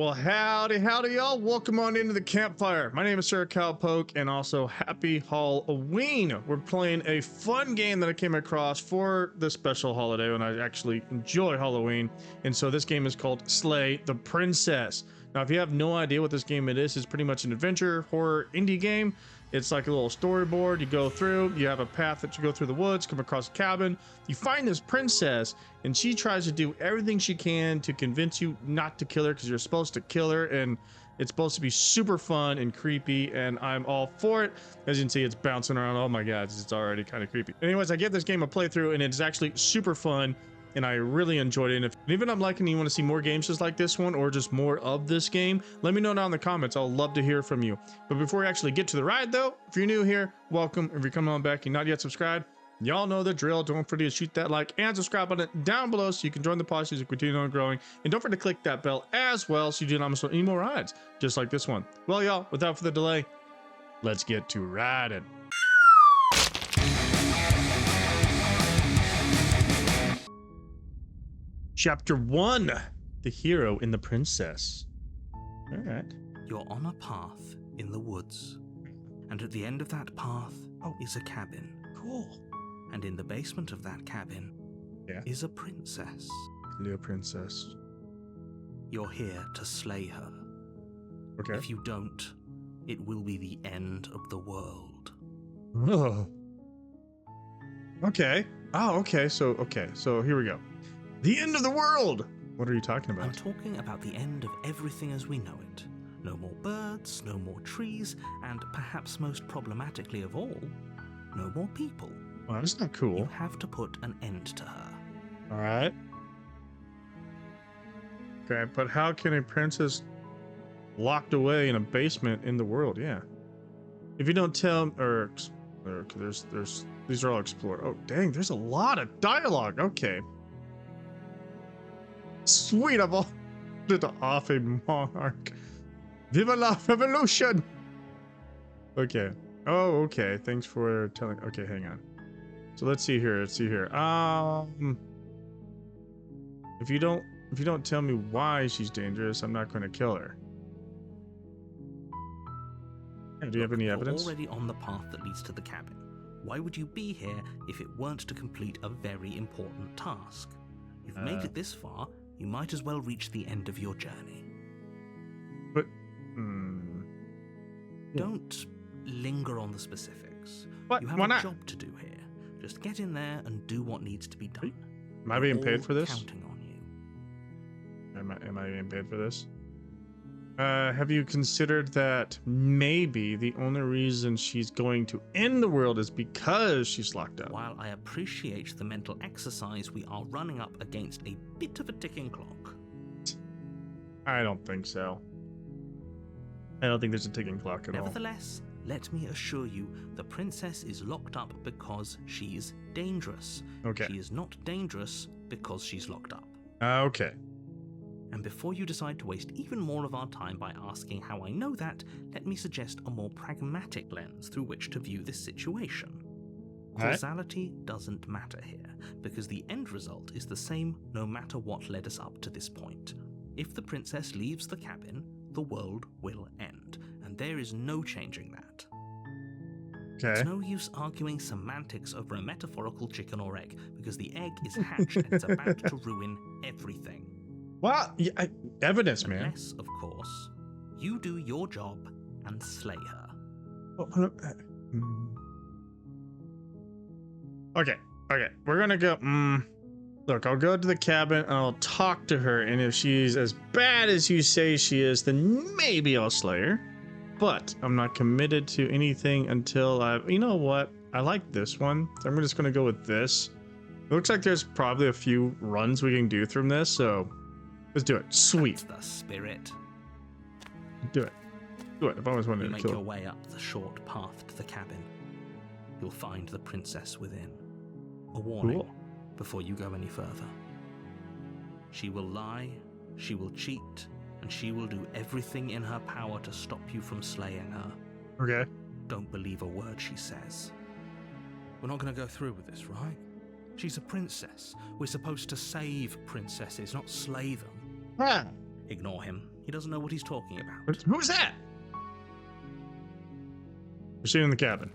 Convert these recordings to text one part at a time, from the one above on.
Well, howdy, y'all. Welcome on into the campfire. My name is Sir Cowpoke, and also happy Halloween. We're playing a fun game that I came across for this special holiday, and I actually enjoy Halloween. And so this game is called Slay the Princess. Now, if you have no idea what this game it is, it's pretty much an adventure horror indie game. It's like a little storyboard. You go through, you have a path that you go through the woods, come across a cabin. You find this princess, and she tries to do everything she can to convince you not to kill her because you're supposed to kill her, and it's supposed to be super fun and creepy, and I'm all for it. As you can see, it's bouncing around. Oh my god, it's already kind of creepy. Anyways, I gave this game a playthrough, and it's actually super fun, and I really enjoyed it. And even I'm liking, you want to see more games just like this one or just more of this game, let me know down in the comments. I'll love to hear from you. But before we actually get to the ride though, if you're new here, welcome. If you're coming on back and not yet subscribed, y'all know the drill. Don't forget to shoot that like and subscribe button down below so you can join the posse as we continue on growing. And don't forget to click that bell as well so you do not miss any more rides just like this one. Well, y'all, without further delay, let's get to riding. Chapter 1, The Hero and the Princess. All right. You're on a path in the woods, and at the end of that path is a cabin. Cool. And in the basement of that cabin is a princess. Little princess. You're here to slay her. Okay. If you don't, it will be the end of the world. Oh. Okay. Oh, okay. So here we go. The end of the world! What are you talking about? I'm talking about the end of everything as we know it. No more birds, no more trees, and perhaps most problematically of all, no more people. Well, that's not cool. You have to put an end to her. Alright. Okay, but how can a princess locked away in a basement in the world? Yeah. If you don't tell, these are all explored. Oh, dang, there's a lot of dialogue. Okay. Sweet, I've all off a monarch. Viva la revolution! Okay. Oh, okay. Thanks for telling. Okay, hang on. So let's see here. If you don't tell me why she's dangerous, I'm not going to kill her. Do you have any evidence? You're already on the path that leads to the cabin. Why would you be here if it weren't to complete a very important task? You've made it this far. You might as well reach the end of your journey. But, Don't linger on the specifics. What? You have Why a not? job to do here. Just get in there and do what needs to be done. Am I being paid for this? Counting on you. Am I being paid for this? Have you considered that maybe the only reason she's going to end the world is because she's locked up? While I appreciate the mental exercise, we are running up against a bit of a ticking clock. I don't think so. I don't think there's a ticking clock at all. Nevertheless, let me assure you, the princess is locked up because she's dangerous. Okay. She is not dangerous because she's locked up. Okay. And before you decide to waste even more of our time by asking how I know that, let me suggest a more pragmatic lens through which to view this situation. Causality doesn't matter here, because the end result is the same no matter what led us up to this point. If the princess leaves the cabin, the world will end, and there is no changing that. Okay. It's no use arguing semantics over a metaphorical chicken or egg, because the egg is hatched and it's about to ruin everything. Well, yeah, evidence, man. Unless, of course, you do your job and slay her. Okay, we're gonna go. Look, I'll go to the cabin and I'll talk to her, and if she's as bad as you say she is, then maybe I'll slay her. But I'm not committed to anything until you know what? I like this one, so I'm just gonna go with this. It looks like there's probably a few runs we can do from this, so let's do it. Sweet. That's the spirit. Do it. I've always wanted You to make kill your her. way up the short path to the cabin. You'll find the princess within. A warning before you go any further. She will lie, she will cheat, and she will do everything in her power to stop you from slaying her. Okay. Don't believe a word she says. We're not going to go through with this, right? She's a princess. We're supposed to save princesses, not slay them. Ah. Ignore him. He doesn't know what he's talking about. Who's that? Proceed in the cabin.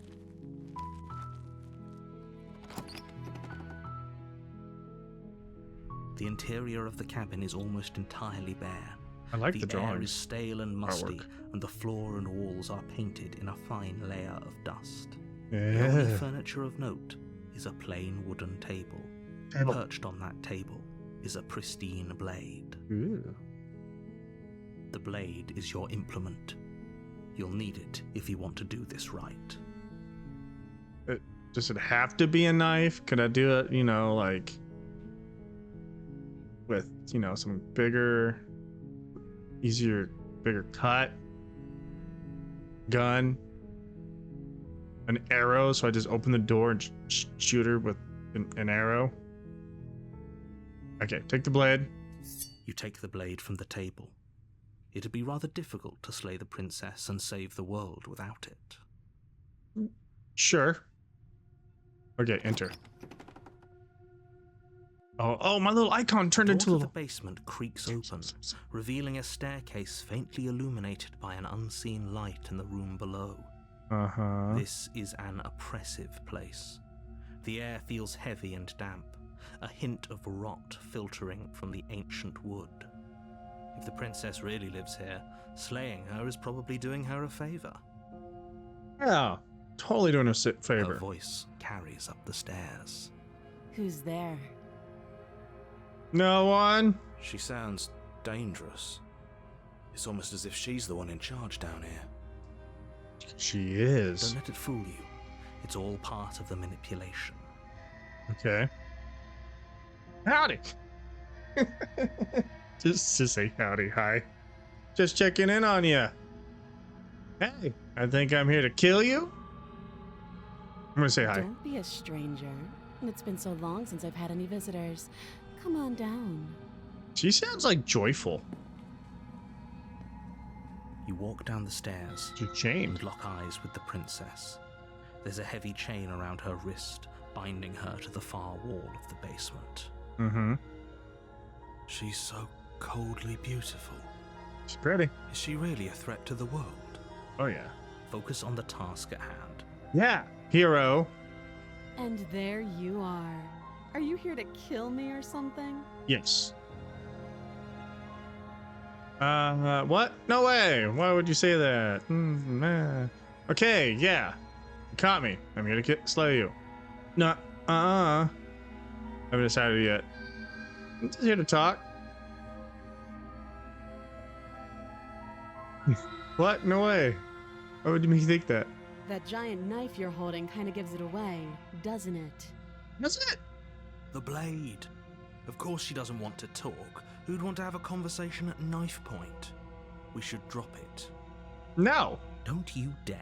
The interior of the cabin is almost entirely bare. I like the The air drawings. is stale and musty, Artwork. and the floor and walls are painted in a fine layer of dust. The Yeah. only furniture of note is a plain wooden table. Perched on that table is a pristine blade. Ooh. The blade is your implement. You'll need it if you want to do this right. Does it have to be a knife? Could I do it, like with, some bigger, easier, bigger cut? Gun? An arrow, so I just open the door and shoot her with an arrow? Okay, take the blade. You take the blade from the table. It'd be rather difficult to slay the princess and save the world without it. Sure. Okay, enter. Oh, my little icon turned The into a door to the little... basement creaks open, revealing a staircase faintly illuminated by an unseen light in the room below. Uh-huh. This is an oppressive place. The air feels heavy and damp, a hint of rot filtering from the ancient wood. If the princess really lives here, slaying her is probably doing her a favor. Yeah, totally doing a Her favor. voice carries up the stairs. Who's there? No one? She sounds dangerous. It's almost as if she's the one in charge down here. She is. Don't let it fool you. It's all part of the manipulation. Okay. Howdy. just say howdy, hi. Just checking in on you. Hey, I think I'm here to kill you. I'm gonna say hi. Don't be a stranger. It's been so long since I've had any visitors. Come on down. She sounds like joyful. You walk down the stairs She's chained. and lock eyes with the princess. There's a heavy chain around her wrist, binding her to the far wall of the basement. Mm-hmm. She's so coldly beautiful. She's pretty. Is she really a threat to the world? Oh yeah. Focus on the task at hand. Yeah. Hero. And there you are. Are you here to kill me or something? Yes. What? No way. Why would you say that? Okay, yeah. You caught me. I'm here to slay you. No, I haven't decided yet. I'm just here to talk. What? No way. Why would you make you think that? That giant knife you're holding kind of gives it away, doesn't it? That's it. The blade. Of course she doesn't want to talk. Who'd want to have a conversation at knife point? We should drop it. No. Don't you dare.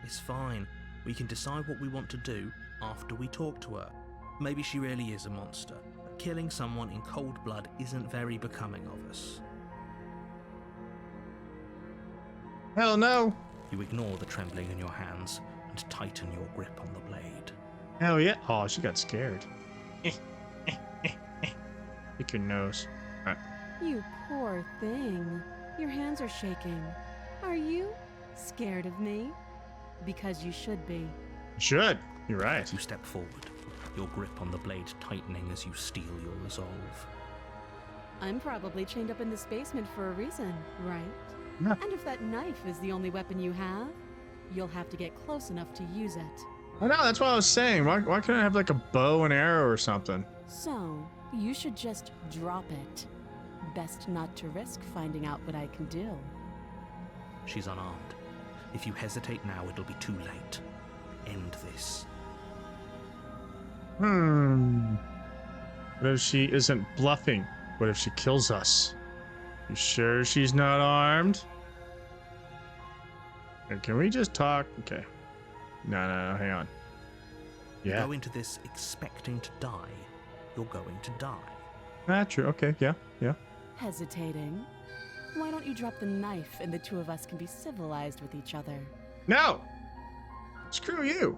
It's fine. We can decide what we want to do after we talk to her. Maybe she really is a monster, but killing someone in cold blood isn't very becoming of us. Hell no. You ignore the trembling in your hands and tighten your grip on the blade. Hell yeah. Oh, she got scared. Pick your nose. You poor thing. Your hands are shaking. Are you scared of me? Because you should be. Should. You're right. You step forward, your grip on the blade tightening as you steel your resolve. I'm probably chained up in this basement for a reason, right? Yeah. And if that knife is the only weapon you have, you'll have to get close enough to use it. I know, that's what I was saying. Why couldn't I have like a bow and arrow or something? So, you should just drop it. Best not to risk finding out what I can do. She's unarmed. If you hesitate now, it'll be too late. End this. What if she isn't bluffing? What if she kills us? You sure she's not armed? Hey, can we just talk? Okay. No, hang on. You Yeah. go into this expecting to die, you're going to die. True. Okay, yeah. Hesitating? Why don't you drop the knife and the two of us can be civilized with each other? No! Screw you.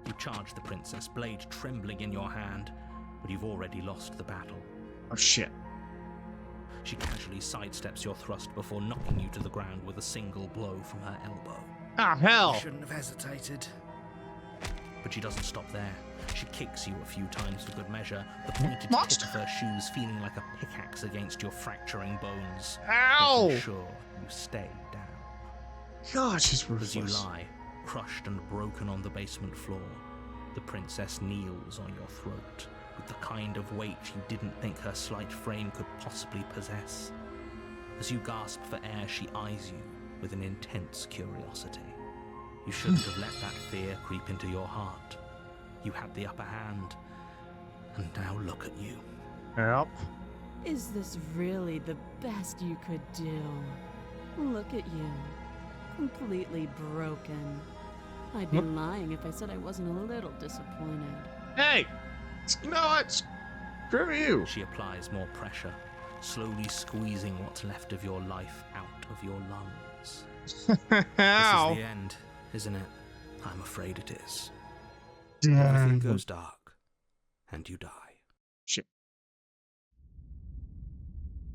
You charge the princess, blade trembling in your hand, but you've already lost the battle. Oh, shit. She casually sidesteps your thrust before knocking you to the ground with a single blow from her elbow. Ah, hell! Shouldn't have hesitated. But she doesn't stop there. She kicks you a few times for good measure, the pointed tip Monster. of her shoes feeling like a pickaxe against your fracturing bones. Ow! Making sure you stay down. God, she's As you ruthless. lie, crushed and broken on the basement floor, the princess kneels on your throat with the kind of weight you didn't think her slight frame could possibly possess. As you gasp for air, she eyes you with an intense curiosity. You shouldn't have let that fear creep into your heart. You had the upper hand, and now look at you. Yep. Is this really the best you could do? Look at you. Completely broken. I'd be lying if I said I wasn't a little disappointed. Hey! You know what? Screw you. She applies more pressure, slowly squeezing what's left of your life out of your lungs. This is Ow. the end, isn't it? I'm afraid it is. Damn. Everything goes dark, and you die. Shit.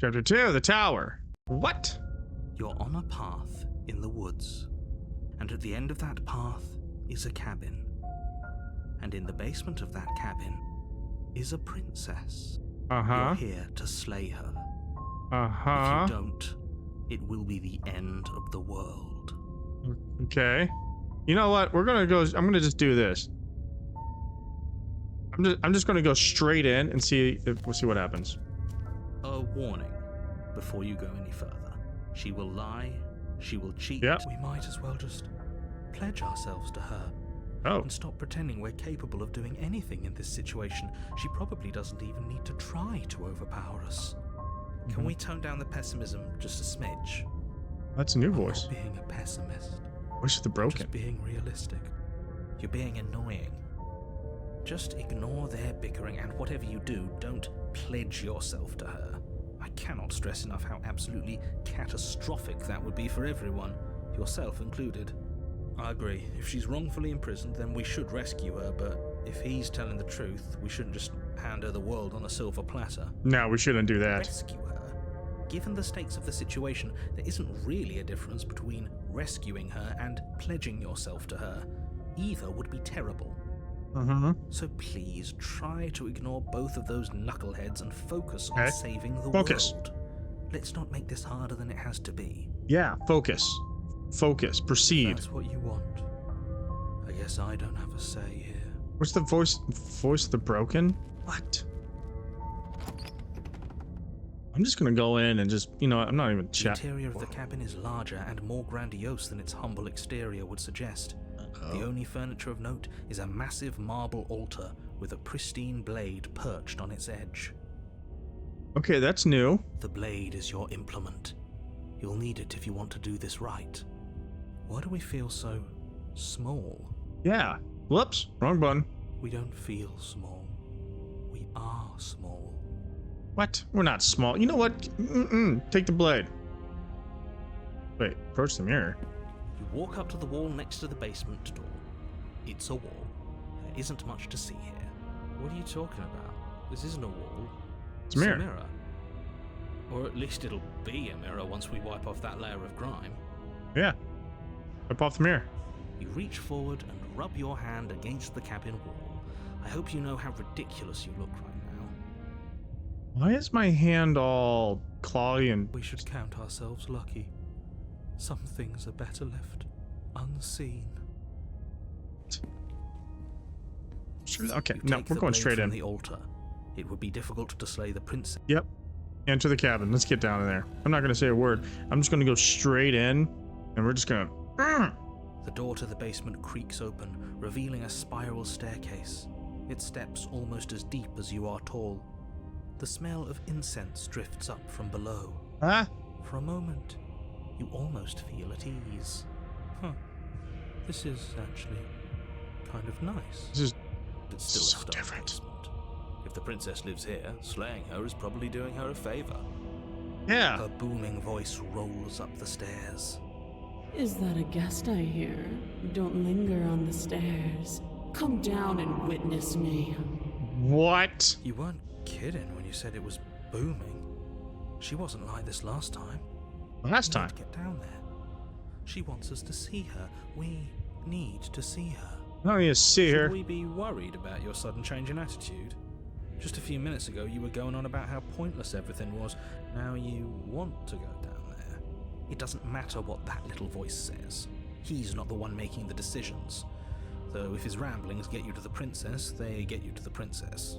Chapter 2, the tower. What? You're on a path in the woods, and at the end of that path is a cabin. And in the basement of that cabin is a princess. Uh-huh. You're here to slay her. Uh-huh. If you don't, it will be the end of the world. Okay. You know what? I'm gonna just do this. I'm just gonna go straight in and we'll see what happens. A warning before you go any further. She will lie, she will cheat. Yep. We might as well just pledge ourselves to her Oh. and stop pretending we're capable of doing anything in this situation. She probably doesn't even need to try to overpower us. Can we tone down the pessimism just a smidge? That's a new I'm voice. not being a pessimist. Voice of the I'm broken. just being realistic. You're being annoying. Just ignore their bickering, and whatever you do, don't pledge yourself to her. I cannot stress enough how absolutely catastrophic that would be for everyone, yourself included. I agree. If she's wrongfully imprisoned, then we should rescue her, but if he's telling the truth, we shouldn't just hand her the world on a silver platter. No, we shouldn't do that. Rescue her? Given the stakes of the situation, there isn't really a difference between rescuing her and pledging yourself to her. Either would be terrible. Uh-huh. So please try to ignore both of those knuckleheads and focus on Okay. saving the Focus. world. Let's not make this harder than it has to be. Yeah, focus. Focus. Proceed. That's what you want. I guess I don't have a say here. What's the voice of the broken? What? I'm just gonna go in and just, I'm not even The chat. interior of the cabin is larger and more grandiose than its humble exterior would suggest. The only furniture of note is a massive marble altar with a pristine blade perched on its edge. Okay, that's new. The blade is your implement. You'll need it if you want to do this right. Why do we feel so small? Yeah. Whoops. Wrong button. We don't feel small. We are small. What? We're not small. You know what? Take the blade. Wait, approach the mirror. You walk up to the wall next to the basement door. It's a wall. There isn't much to see here. What are you talking about? This isn't a wall. It's a mirror. Or at least it'll be a mirror once we wipe off that layer of grime. Yeah. Wipe off the mirror. You reach forward and rub your hand against the cabin wall. I hope you know how ridiculous you look right now. Why is my hand all clawy and... We should count ourselves lucky. Some things are better left unseen. Okay, You no, take we're the going blade straight from in. the altar. It would be difficult to slay the princess. Yep. Enter the cabin. Let's get down in there. I'm not going to say a word. I'm just going to go straight in, and we're just going to... The door to the basement creaks open, revealing a spiral staircase. Its steps almost as deep as you are tall. The smell of incense drifts up from below. Huh? For a moment, you almost feel at ease. This is actually kind of nice. This is It's still so a stone different. basement. If the princess lives here, slaying her is probably doing her a favor. Yeah. Her booming voice rolls up the stairs. Is that a guest I hear? Don't linger on the stairs. Come down and witness me. What? You weren't kidding when you said it was booming. She wasn't like this last time. Last We time. need to get down there. She wants us to see her. We need to see her. I don't need to see her. Should we be worried about your sudden change in attitude? Just a few minutes ago, you were going on about how pointless everything was. Now you want to go down there. It doesn't matter what that little voice says. He's not the one making the decisions. Though if his ramblings get you to the princess, they get you to the princess.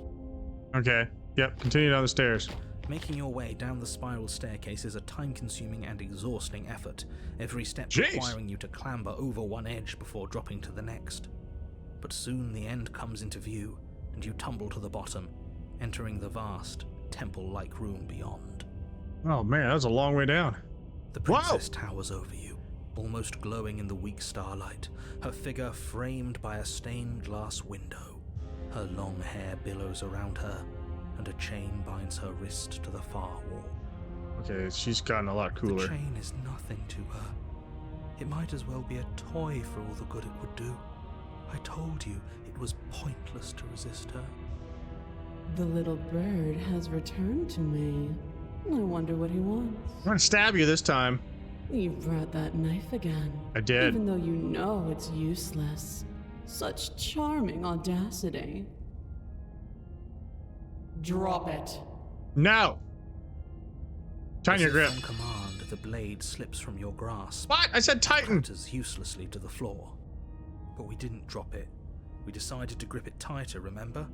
Okay. Yep. Continue down the stairs. Making your way down the spiral staircase is a time-consuming and exhausting effort, every step Jeez. requiring you to clamber over one edge before dropping to the next. But soon the end comes into view, and you tumble to the bottom, entering the vast, temple-like room beyond. Oh man, that was a long way down. The princess towers over you, almost glowing in the weak starlight, her figure framed by a stained glass window. Her long hair billows around her, and a chain binds her wrist to the far wall. Okay, she's gotten a lot The cooler. chain is nothing to her. It might as well be a toy for all the good it would do. I told you it was pointless to resist her. The little bird has returned to me. I wonder what he wants. I'm gonna stab you this time. You brought that knife again. I did. Even though you know it's useless. Such charming audacity. Drop it. No. Tighten your grip. As if on command, the blade slips from your grasp. What? I said tighten. Clatters uselessly to the floor. But we didn't drop it. We decided to grip it tighter, remember?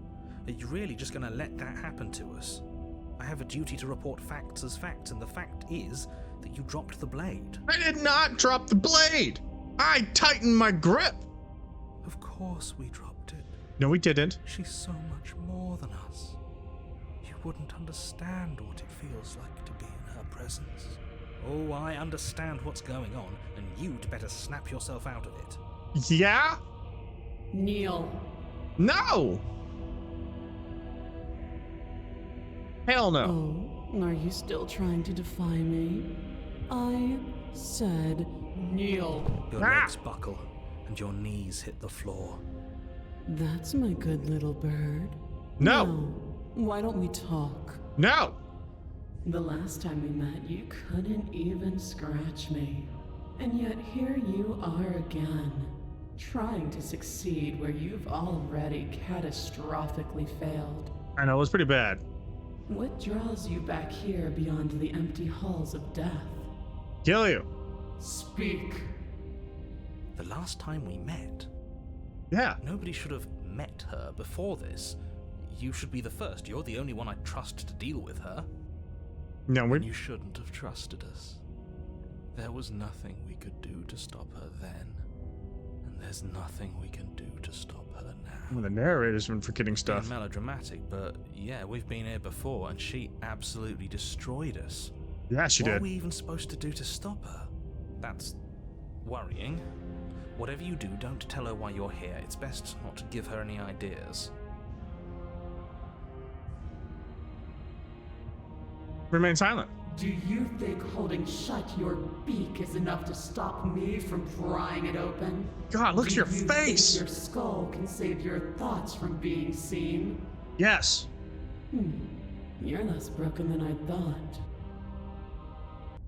Are you really just going to let that happen to us? I have a duty to report facts as facts, and the fact is that you dropped the blade. I did not drop the blade. I tightened my grip. Of course we dropped it. No, we didn't. She's so much more than us. You wouldn't understand what it feels like to be in her presence. Oh, I understand what's going on, and you'd better snap yourself out of it. Yeah? Kneel. No. Hell no. Oh, are you still trying to defy me? I said kneel. Your Ah! legs buckle, and your knees hit the floor. That's my good little bird. No. Now, why don't we talk? No. The last time we met, you couldn't even scratch me. And yet here you are again, trying to succeed where you've already catastrophically failed. I know, it was pretty bad. What draws you back here beyond the empty halls of death? Kill you. Speak. The last time we met, Yeah. nobody should have met her before this. You should be the first. You're the only one I trust to deal with her. No, And we. you shouldn't have trusted us. There was nothing we could do to stop her then. And there's nothing we can do to stop her now. Well, the narrator's been forgetting Being stuff. melodramatic, but yeah, we've been here before, and she absolutely destroyed us. Yeah, she What did. are we even supposed to do to stop her? That's worrying. Whatever you do, don't tell her why you're here. It's best not to give her any ideas. Remain silent. Do you think holding shut your beak is enough to stop me from prying it open? God, look at your Do you face. think your skull can save your thoughts from being seen? Yes. You're less broken than I thought.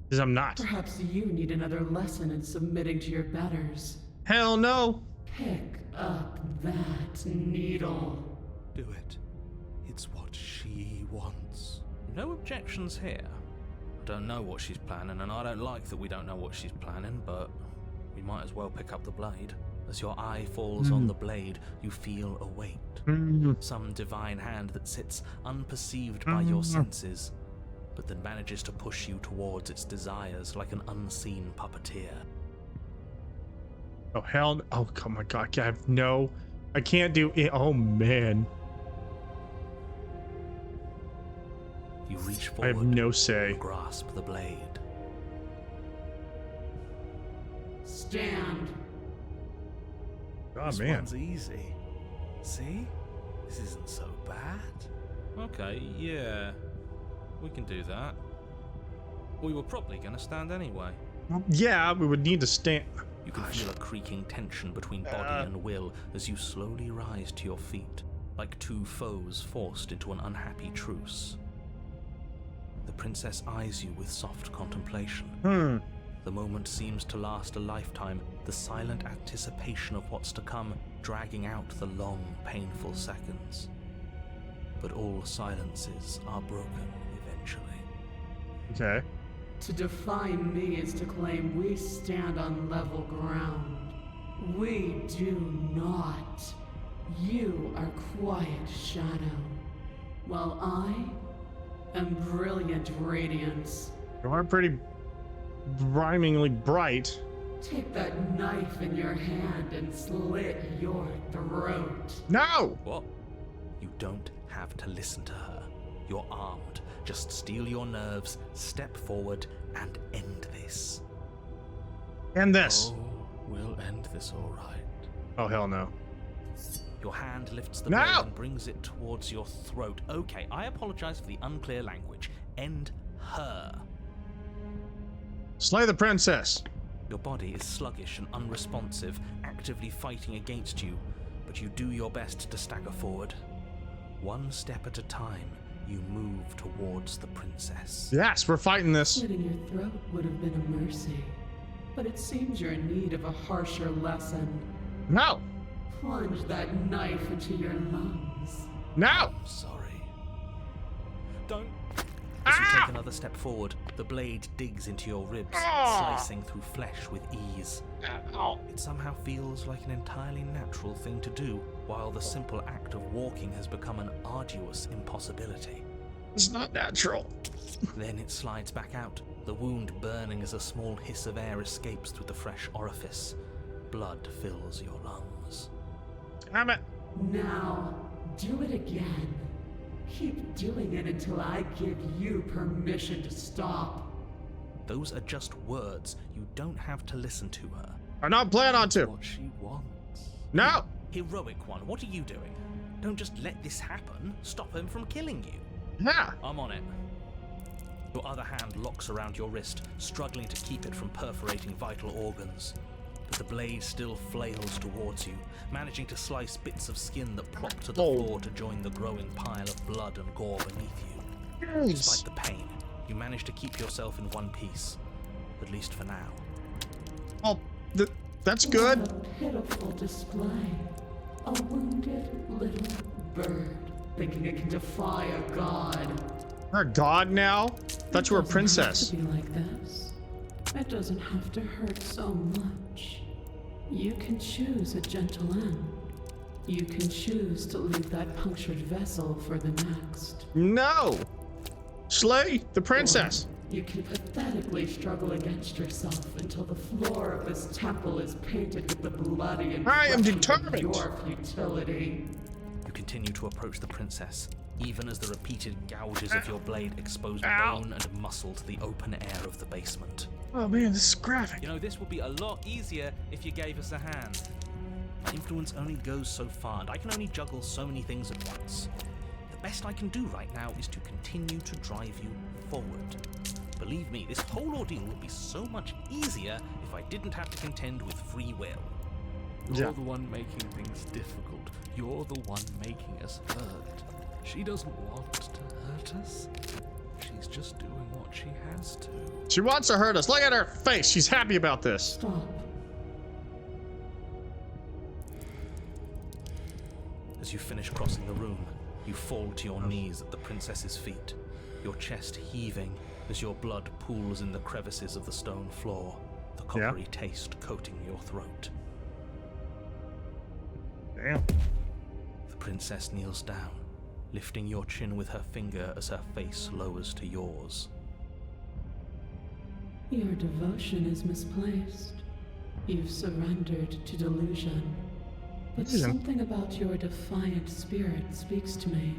Because I'm not. Perhaps you need another lesson in submitting to your betters. Hell no. Pick up that needle. Do it. It's what she wants. No objections here. I don't know what she's planning, and I don't like that we don't know what she's planning, but we might as well pick up the blade. As your eye falls on the blade, you feel a weight. Some divine hand that sits unperceived by your senses, but that manages to push you towards its desires like an unseen puppeteer. Oh, hell no. Oh, my God. I have no. I can't do it. Oh, man. You reach I have forward no say. and grasp the blade. Stand. Oh, This man. one's easy. See? This isn't so bad. Okay, yeah. We can do that. We were probably going to stand anyway. Yeah, we would need to stand. You can feel a creaking tension between body and will as you slowly rise to your feet, like two foes forced into an unhappy truce. The princess eyes you with soft contemplation. Hmm. The moment seems to last a lifetime, the silent anticipation of what's to come dragging out the long, painful seconds. But all silences are broken eventually. Okay. To define me is to claim we stand on level ground. We do not. You are quiet shadow, while I am brilliant radiance. You are pretty rhymingly bright. Take that knife in your hand and slit your throat. No! What? You don't have to listen to her. You're armed. Just steel your nerves, step forward, and end this. And this. Oh, we'll end this all right. Oh, hell no. Your hand lifts the No! blade and brings it towards your throat. Okay, I apologize for the unclear language. End her. Slay the princess. Your body is sluggish and unresponsive, actively fighting against you, but you do your best to stagger forward. One step at a time, you move towards the princess. Yes, we're fighting this. Slitting your throat would have been a mercy, but it seems you're in need of a harsher lesson. No! Plunge that knife into your lungs. No! I'm sorry. Don't. As you take another step forward, the blade digs into your ribs, slicing through flesh with ease. It somehow feels like an entirely natural thing to do, while the simple act of walking has become an arduous impossibility. It's not natural. Then it slides back out, the wound burning as a small hiss of air escapes through the fresh orifice. Blood fills your lungs. Damn it. Now, do it again. Keep doing it until I give you permission to stop. Those are just words. You don't have to listen to her. I don't plan on to. What she wants. No! Heroic one, what are you doing? Don't just let this happen. Stop him from killing you. Yeah. I'm on it. Your other hand locks around your wrist, struggling to keep it from perforating vital organs. But the blade still flails towards you, managing to slice bits of skin that plop to the floor to join the growing pile of blood and gore beneath you. Despite the pain, you manage to keep yourself in one piece. At least for now. Oh, that's good. What a pitiful display. A wounded little bird, thinking it can defy a god. You're a god now? Thought you were a princess. It doesn't have to be like this. It doesn't have to hurt so much. You can choose a gentle end. You can choose to leave that punctured vessel for the next. No! Slay the princess. Or you can pathetically struggle against yourself until the floor of this temple is painted with the bloody and I am determined. your futility. You continue to approach the princess, even as the repeated gouges of your blade expose Ow. bone and muscle to the open air of the basement. Oh man, this is graphic. You know, this would be a lot easier if you gave us a hand. My influence only goes so far, and I can only juggle so many things at once. The best I can do right now is to continue to drive you forward. Believe me, this whole ordeal would be so much easier if I didn't have to contend with free will. You're the one making things difficult. You're the one making us hurt. She doesn't want to hurt us. She's just doing what she has to. She wants to hurt us. Look at her face. She's happy about this. Stop. As you finish crossing the room, you fall to your knees at the princess's feet, your chest heaving as your blood pools in the crevices of the stone floor, the coppery taste coating your throat. Damn. The princess kneels down, lifting your chin with her finger as her face lowers to yours. Your devotion is misplaced. You've surrendered to delusion. But Delusion? something about your defiant spirit speaks to me.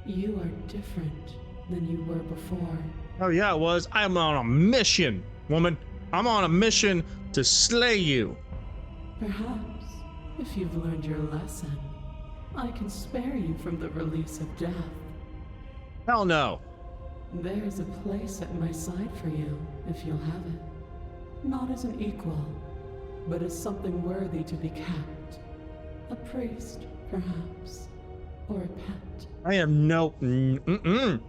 You are different than you were before. Oh yeah, it was. I'm on a mission, woman. I'm on a mission to slay you. Perhaps, if you've learned your lesson, I can spare you from the release of death. Hell no. There's a place at my side for you, if you'll have it. Not as an equal, but as something worthy to be kept. A priest, perhaps. or a pet. I am no.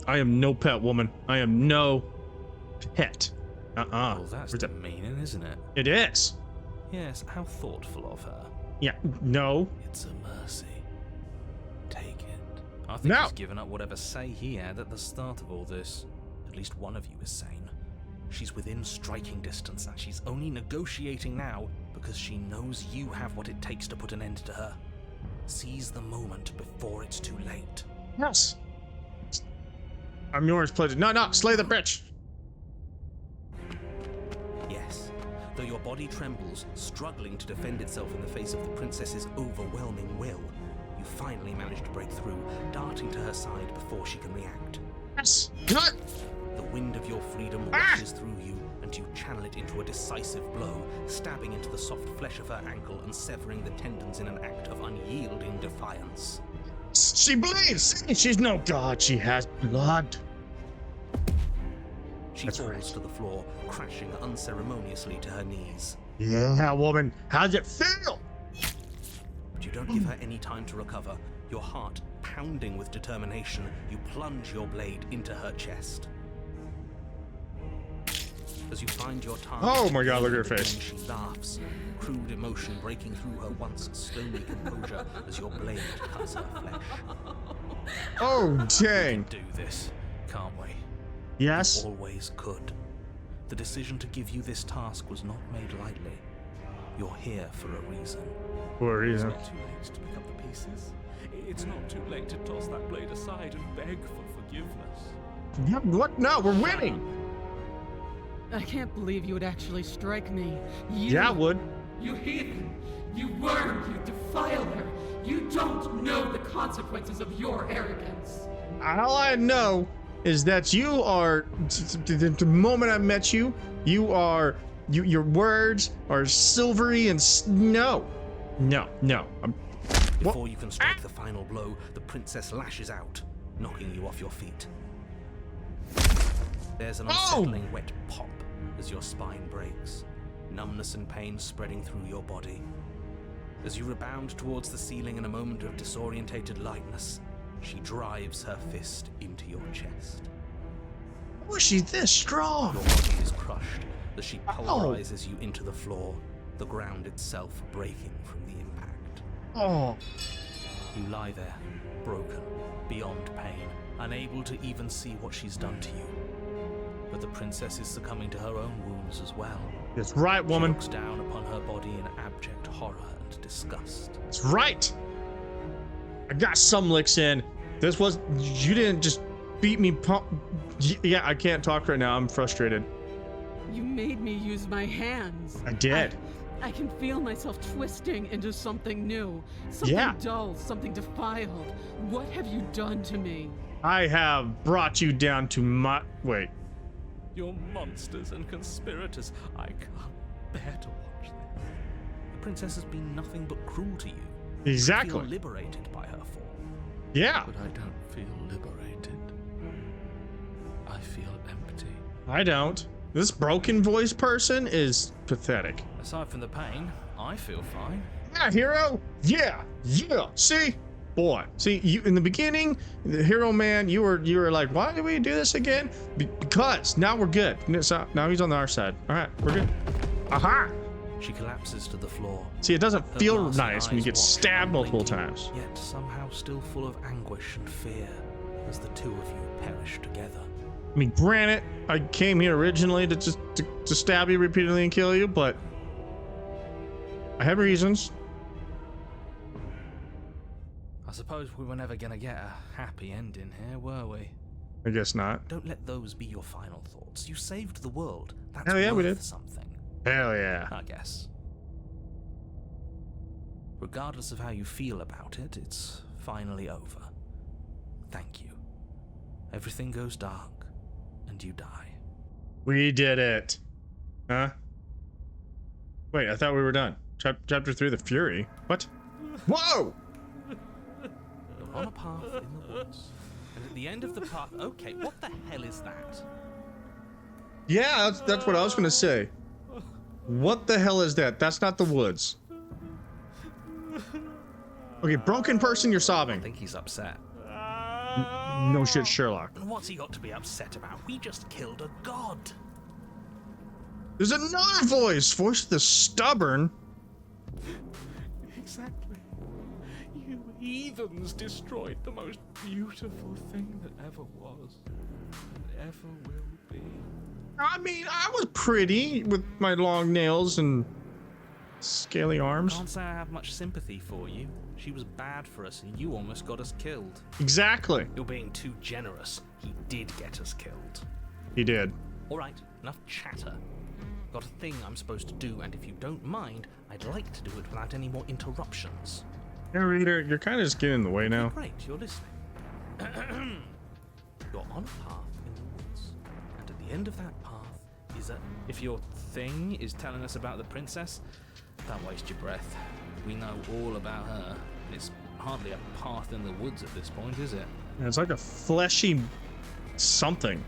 I am no pet, woman. I am no pet. Well, that's demeaning, isn't it? It is. Yes, how thoughtful of her. Yeah. No. It's a mercy. Take it. I think he's given up whatever say he had at the start of all this. At least one of you is sane. She's within striking distance, and she's only negotiating now because she knows you have what it takes to put an end to her. Seize the moment before it's too late. Yes. I'm yours, pledge. No, slay the bitch. Yes. Though your body trembles, struggling to defend itself in the face of the princess's overwhelming will, you finally manage to break through, darting to her side before she can react. Yes. Good. The wind of your freedom rushes through you, and you channel it into a decisive blow, stabbing into the soft flesh of her ankle and severing the tendons in an act of unyielding defiance. She bleeds. She's no god. She has blood. She falls to the floor, crashing unceremoniously to her knees. Yeah, woman. How's it feel? But you don't give her any time to recover. Your heart pounding with determination, you plunge your blade into her chest. As you find your target, oh my god, look at her face. She laughs, crude emotion breaking through her once stony composure as your blade cuts her flesh. Oh, dang. We can do this, can't we? Yes. We always could. The decision to give you this task was not made lightly. You're here for a reason. For a It's reason. not too late to pick up the pieces. It's not too late to toss that blade aside and beg for forgiveness. Yeah, what? No, we're winning. I can't believe you would actually strike me. Yeah, I would. You heathen! You worm! You defiler! You don't know the consequences of your arrogance! All I know is that you are, the moment I met you, your words are silvery and no. Before you can strike the final blow, the princess lashes out, knocking you off your feet. There's an unsettling wet pop as your spine breaks, numbness and pain spreading through your body. As you rebound towards the ceiling in a moment of disorientated lightness, she drives her fist into your chest. How is she this strong? Your body is crushed as she pulverizes you into the floor, the ground itself breaking from the impact. Oh. You lie there, broken, beyond pain, unable to even see what she's done to you. But the princess is succumbing to her own wounds as well. That's right, woman. She looks down upon her body in abject horror and disgust. That's right. I got some licks in. This was, you didn't just beat me. Yeah, I can't talk right now. I'm frustrated. You made me use my hands. I did. I can feel myself twisting into something new. Something dull, something defiled. What have you done to me? I have brought you down to my... Wait. You're monsters and conspirators. I can't bear to watch this. The princess has been nothing but cruel to you. Exactly. You feel liberated by her fall. Yeah. But I don't feel liberated. I feel empty. I don't. This broken voice person is pathetic. Aside from the pain, I feel fine. Yeah, hero. Yeah. See? Boy, see, you in the beginning, the hero man, you were like, why did we do this again? Because now we're good. So now he's on our side. All right, we're good. Aha! She collapses to the floor. See, it doesn't Her feel glassy nice when you eyes get watch, stabbed multiple unblinking, times. Yet somehow still full of anguish and fear as the two of you perish together. I mean, granted, I came here originally to just to stab you repeatedly and kill you, but I have reasons. I suppose we were never gonna get a happy ending here, were we? I guess not. Don't let those be your final thoughts. You saved the world. That's Hell yeah, we worth did. something, Hell yeah. I guess. Regardless of how you feel about it, it's finally over. Thank you. Everything goes dark, and you die. We did it. Huh? Wait, I thought we were done. Chapter 3, The Fury. What? Whoa! You're on a path in the woods, and at the end of the path... Okay, what the hell is that? Yeah, that's what I was gonna say. What the hell is that? That's not the woods. Okay, broken person, you're I sobbing. think he's upset. No shit, Sherlock. And what's he got to be upset about? We just killed a god. There's another voice of the stubborn. Exactly. You heathens destroyed the most beautiful thing that ever was, and ever will be. I mean, I was pretty with my long nails and scaly arms. Can't say I have much sympathy for you. She was bad for us and you almost got us killed. Exactly. You're being too generous. He did get us killed. He did. Alright, enough chatter. Got a thing I'm supposed to do, and if you don't mind, I'd like to do it without any more interruptions. Narrator, you're kind of just getting in the way now. Great, you're listening. You're on a path in the woods, and at the end of that path is a... If your thing is telling us about the princess, don't waste your breath. We know all about her. It's hardly a path in the woods at this point, is it? It's like a fleshy something.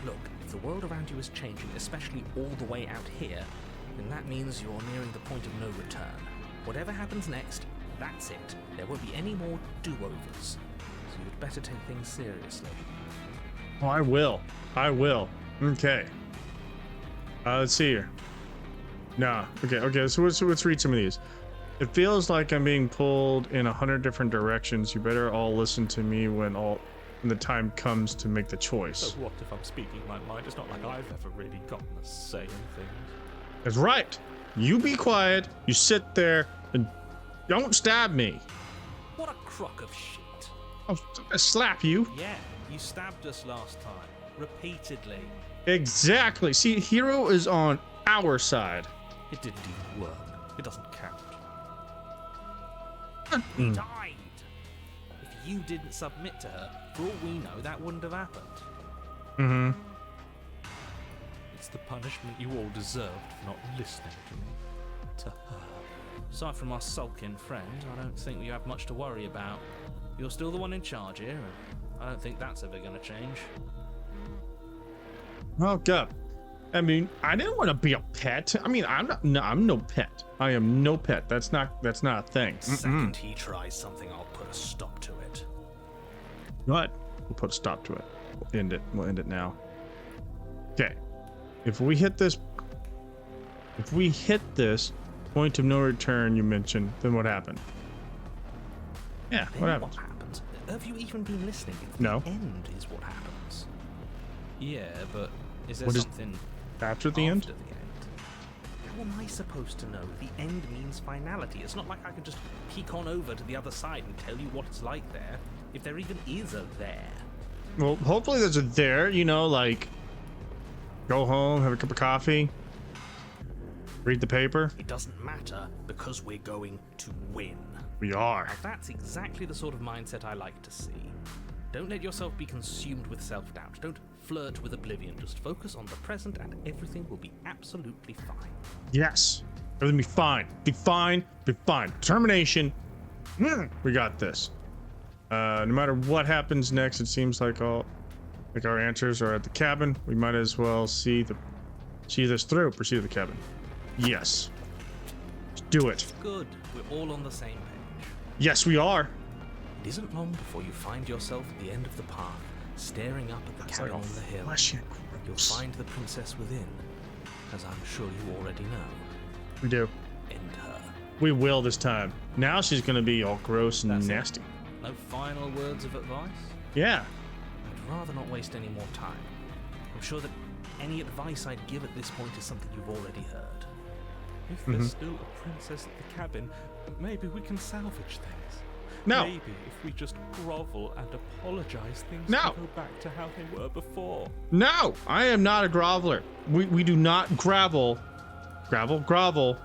Look, if the world around you is changing, especially all the way out here, then that means you're nearing the point of no return. Whatever happens next, that's it. There won't be any more do-overs. So you'd better take things seriously. Oh, I will. I will. Okay. Let's see here. Nah. Okay. So let's read some of these. It feels like I'm being pulled in 100 different directions. You better all listen to me when the time comes to make the choice. So what if I'm speaking my mind? It's not like I've ever really gotten a say in things. That's right. You be quiet. You sit there and don't stab me. What a crock of shit. I'll slap you. Yeah, you stabbed us last time. Repeatedly. Exactly. See, Hero is on our side. It didn't even work. It doesn't count. Hmm. He died. If you didn't submit to her, for all we know, that wouldn't have happened. Mm-hmm. It's the punishment you all deserved for not listening to me. To her. Aside from our sulking friend, I don't think we have much to worry about. You're still the one in charge here, and I don't think that's ever going to change. Oh God. I mean, I didn't want to be a pet. I mean, I'm no pet. I am no pet. That's not a thing. Second he tries something, I'll put a stop to it. What? We'll put a stop to it. We'll end it. We'll end it now. Okay. If we hit this point of no return you mentioned, then what happened? Yeah, Then what happens? What happens? Have you even been listening? No. The end is what happens. Yeah, but is there What is- something After the end? after the end? How am I supposed to know? The end means finality. It's not like I can just peek on over to the other side and tell you what it's like there, if there even is a there. Well, hopefully there's a there, like go home, have a cup of coffee, read the paper. It doesn't matter because we're going to win. We are. Now that's exactly the sort of mindset I like to see. Don't let yourself be consumed with self-doubt. Don't flirt with oblivion. Just focus on the present and everything will be absolutely fine. Yes. Everything be fine. Be fine. Be fine. Determination. We got this. No matter what happens next, it seems like our answers are at the cabin. We might as well see this through. Proceed to the cabin. Yes. Let's do it. Good. We're all on the same page. Yes, we are. It isn't long before you find yourself at the end of the path, staring up at the It's cabin like on the hill. fleshy. You'll find the princess within, as I'm sure you already know. We do. End her. We will this time. Now she's gonna be all gross and That's it. nasty. No final words of advice? Yeah. I'd rather not waste any more time. I'm sure that any advice I'd give at this point is something you've already heard. If there's still a princess at the cabin, maybe we can salvage things. No. Maybe if we just grovel and apologize, things No. can go back to how they were before. No, I am not a groveler. We do not grovel. Grovel.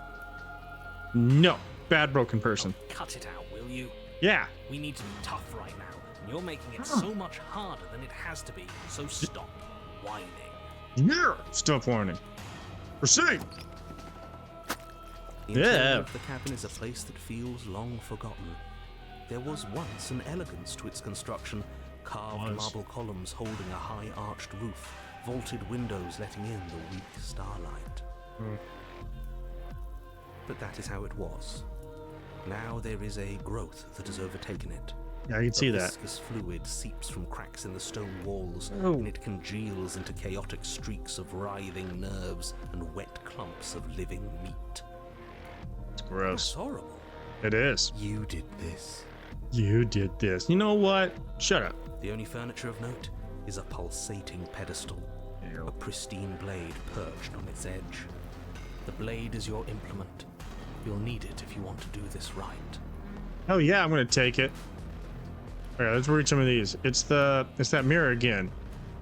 No. Bad broken person. Cut it out, will you? Yeah. We need to be tough right now, and you're making it so much harder than it has to be, so stop whining. Yeah. Stop warning. Proceed. The interior Yeah. of the cabin is a place that feels long forgotten. There was once an elegance to its construction, carved marble columns holding a high arched roof, vaulted windows letting in the weak starlight. But that is how it was. Now there is a growth that has overtaken it. Yeah, I can see that. Viscous fluid seeps from cracks in the stone walls, Oh. and it congeals into chaotic streaks of writhing nerves and wet clumps of living meat. It's That's gross. horrible. It is. You did this. You did this. You know what? Shut up. The only furniture of note is a pulsating pedestal, a pristine blade perched on its edge. The blade is your implement. You'll need it if you want to do this right. Oh yeah, I'm gonna take it. Okay, let's read some of these. It's that mirror again.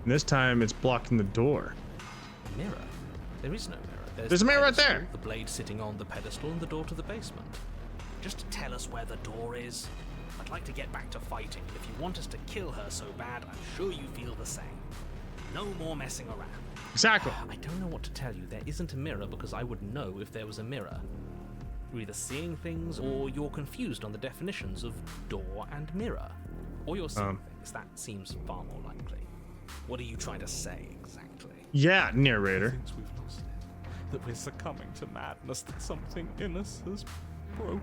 And this time it's blocking the door. Mirror? There is no mirror. There's a the mirror right pedestal, there. The blade sitting on the pedestal and the door to the basement. Just tell us where the door is. I'd like to get back to fighting. If you want us to kill her so bad, I'm sure you feel the same. No more messing around. Exactly. I don't know what to tell you. There isn't a mirror because I would know if there was a mirror. You're either seeing things or you're confused on the definitions of door and mirror. Or you're seeing things. That seems far more likely. What are you trying to say exactly? Yeah, narrator. Things we've lost it. That we're succumbing to madness, that something in us has broken.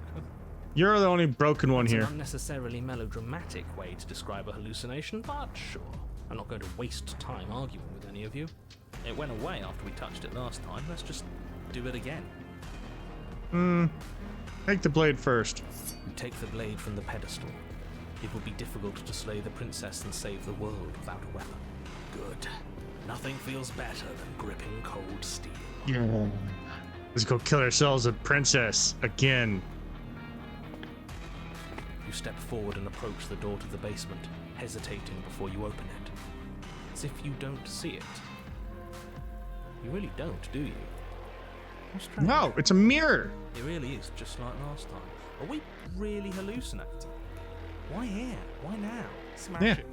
You're the only broken one It's here. an unnecessarily melodramatic way to describe a hallucination, but sure. I'm not going to waste time arguing with any of you. It went away after we touched it last time. Let's just do it again. Take the blade first. You take the blade from the pedestal. It would be difficult to slay the princess and save the world without a weapon. Good. Nothing feels better than gripping cold steel. Yeah. Let's go kill ourselves a princess again. You step forward and approach the door to the basement, hesitating before you open it. As if you don't see it. You really don't, do you? How strange. No, it's a mirror. It really is, just like last time. Are we really hallucinating? Why here? Why now? Smash Yeah. it.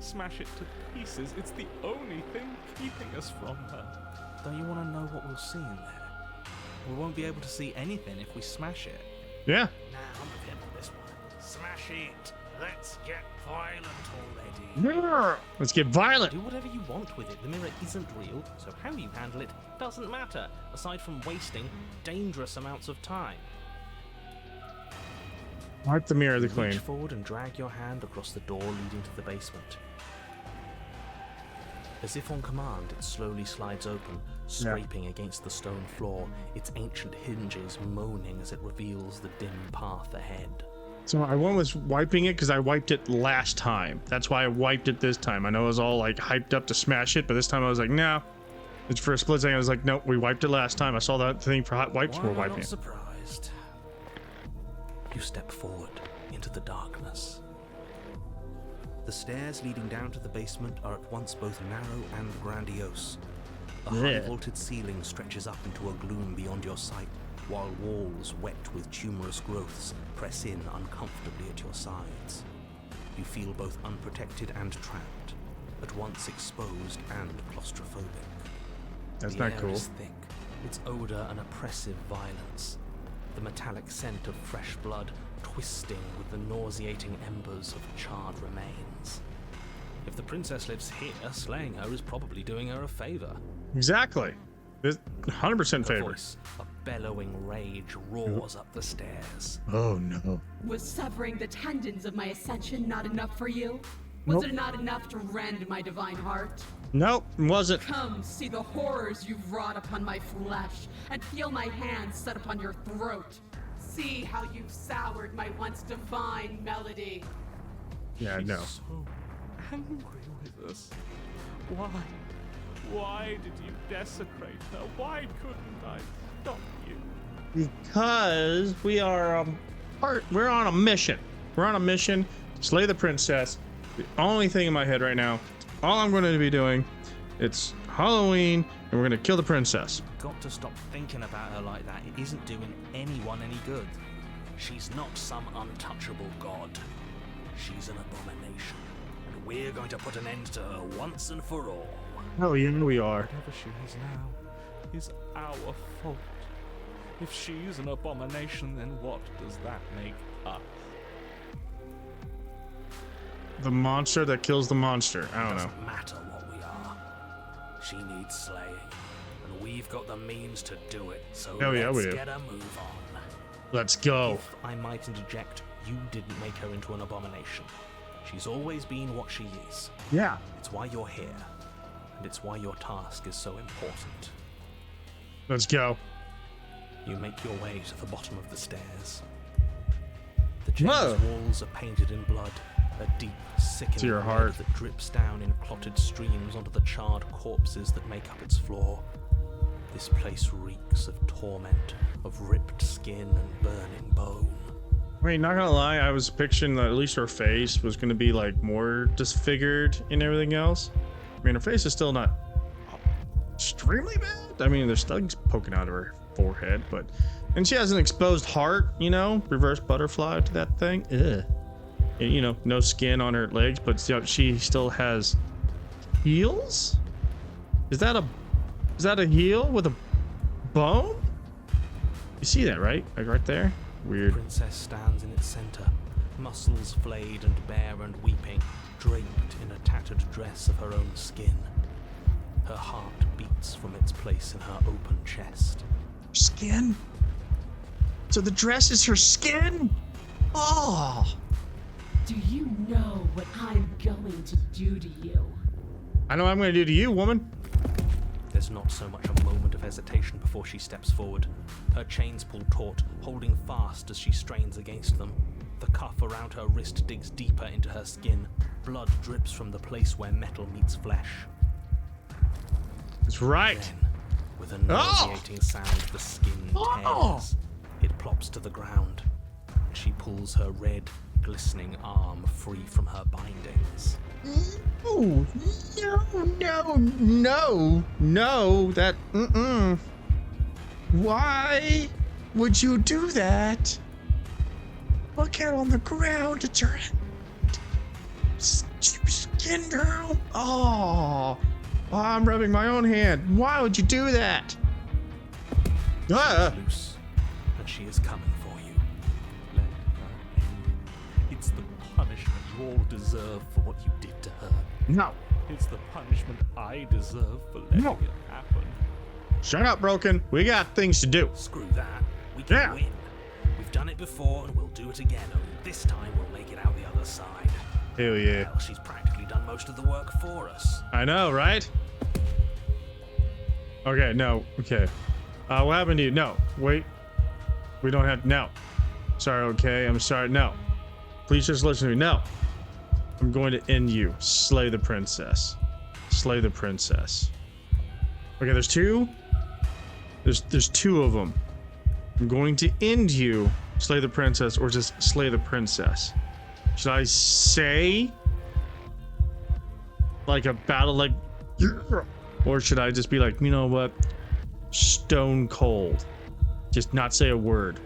Smash it to pieces. It's the only thing keeping us from her. Don't you want to know what we'll see in there? We won't be able to see anything if we smash it. Yeah. Nah, I'm with him on this one. Smash it. Let's get violent already. Mirror. Let's get violent. Do whatever you want with it. The mirror isn't real, so how you handle it doesn't matter, aside from wasting dangerous amounts of time. Wipe the mirror, the Reach queen. forward and drag your hand across the door leading to the basement. As if on command, it slowly slides open, scraping against the stone floor, its ancient hinges moaning as it reveals the dim path ahead. So I went with wiping it because I wiped it last time. That's why I wiped it this time. I know I was all like hyped up to smash it, but this time I was like, no. It's for a split second. I was like, nope, we wiped it last time. I saw that thing for hot wipes. Why We're am I wiping not it. surprised? You step forward into the darkness. The stairs leading down to the basement are at once both narrow and grandiose. A Yeah. high-vaulted ceiling stretches up into a gloom beyond your sight, while walls wet with tumorous growths press in uncomfortably at your sides. You feel both unprotected and trapped, at once exposed and claustrophobic. That's The not air cool. is thick, its odor an oppressive violence. The metallic scent of fresh blood twisting with the nauseating embers of charred remains. If the princess lives here, slaying her is probably doing her a favor. Exactly. This 100% Her favor. voice, a bellowing rage, roars up the stairs. Oh no. Was severing the tendons of my ascension not enough for you? Was Nope. it not enough to rend my divine heart? Nope, wasn't. Come, see the horrors you've wrought upon my flesh, and feel my hands set upon your throat. See how you've soured my once divine melody. Yeah, She's no. so angry with us. Why? Why did you desecrate her? Why couldn't I stop you? Because we are we're on a mission. We're on a mission to slay the princess. The only thing in my head right now, all I'm going to be doing, it's Halloween, and we're going to kill the princess. Got to stop thinking about her like that. It isn't doing anyone any good. She's not some untouchable god. She's an abomination. And we're going to put an end to her once and for all. Oh yeah, we are. Whatever she has now is our fault. If she's an abomination, then what does that make us? The monster that kills the monster. I don't know. Doesn't matter what we are. She needs slaying. And we've got the means to do it. So Oh, yeah, we let's do. get a move on. Let's go. If I might interject, you didn't make her into an abomination. She's always been what she is. Yeah. It's why you're here, and it's why your task is so important. Let's go. You make your way to the bottom of the stairs. The chain's Whoa. walls are painted in blood, a deep, sickening To your red heart. that drips down in clotted streams onto the charred corpses that make up its floor. This place reeks of torment, of ripped skin and burning bone. Wait, not gonna lie, I was picturing that at least her face was gonna be like more disfigured and everything else. I mean, her face is still not extremely bad. I mean, there's thugs poking out of her forehead, but and she has an exposed heart, you know, reverse butterfly to that thing. Ugh. And, you know, no skin on her legs, but she still has heels. Is that a heel with a bone? You see that, right? Like right there. Weird. Princess stands in its center, muscles flayed and bare and weeping, draped in a tattered dress of her own skin. Her heart beats from its place in her open chest. Skin? So the dress is her skin? Oh. Do you know what I'm going to do to you? I know what I'm gonna do to you, woman. There's not so much a moment of hesitation before she steps forward. Her chains pull taut, holding fast as she strains against them. The cuff around her wrist digs deeper into her skin. Blood drips from the place where metal meets flesh. That's right. Then, with a nauseating sound, the skin tears. It plops to the ground. She pulls her red, glistening arm free from her bindings. No, that, Why would you do that? Look out on the ground, it's your skin down. Oh, I'm rubbing my own hand. Why would you do that? Loose, and she is coming for you. Let her end it. It's the punishment you all deserve for what you did to her. No. It's the punishment I deserve for letting it happen. Shut up, Broken. We got things to do. Screw that. We can win. We've done it before and we'll do it again, only this time we'll make it out the other side. Hell yeah. Well, she's practically done most of the work for us. I know, right? Okay, no. Okay. What happened to you? No. Wait. We don't have... No. Sorry, okay. I'm sorry. No. Please just listen to me. No. I'm going to end you. Slay the princess. Slay the princess. Okay, there's two. There's two of them. I'm going to end you. Slay the princess, or just slay the princess. Should I say like a battle, like, or should I just be like, you know what, stone cold, just not say a word?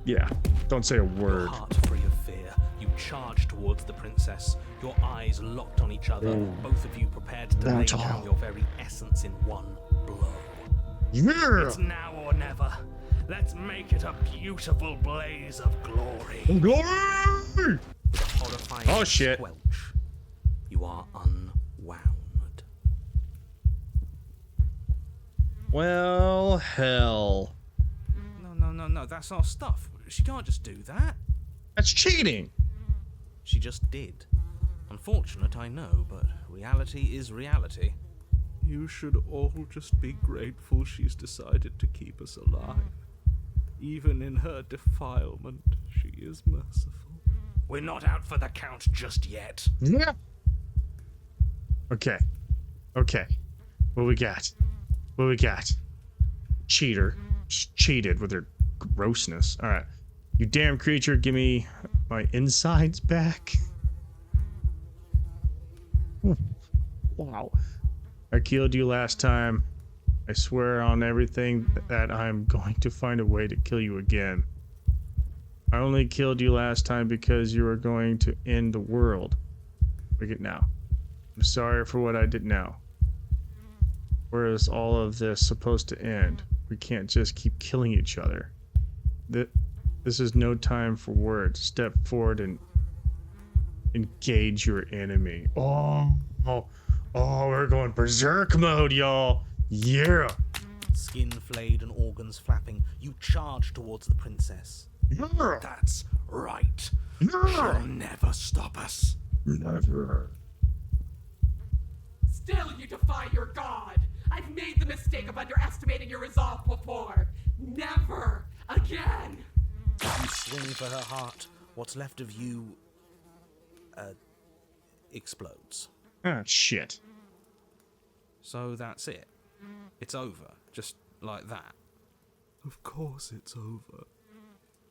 Yeah, don't say a word. Your heart free of fear, you charge towards the princess, your eyes locked on each other, both of you prepared to lay down your very essence in one blow. Yeah. It's now or never. Let's make it a beautiful blaze of glory. Glory! With a horrifying shit. squelch, you are unwound. Well, hell. No, that's our stuff. She can't just do that. That's cheating. She just did. Unfortunate, I know, but reality is reality. You should all just be grateful she's decided to keep us alive. Even in her defilement, she is merciful. We're not out for the count just yet. Yeah. Okay. What we got? Cheater. She cheated with her grossness. All right. You damn creature, give me my insides back. Wow. I killed you last time. I swear on everything that I'm going to find a way to kill you again. I only killed you last time because you were going to end the world. Look at now. I'm sorry for what I did now. Where is all of this supposed to end? We can't just keep killing each other. This is no time for words. Step forward and engage your enemy. Oh, we're going berserk mode, y'all. Yeah. skin flayed and organs flapping, you charge towards the princess. That's right. She'll never stop us. Never. Still you defy your god! I've made the mistake of underestimating your resolve before! Never again! You swing for her heart. What's left of you explodes. Ah, shit. So that's it. It's over. Just like that. Of course it's over.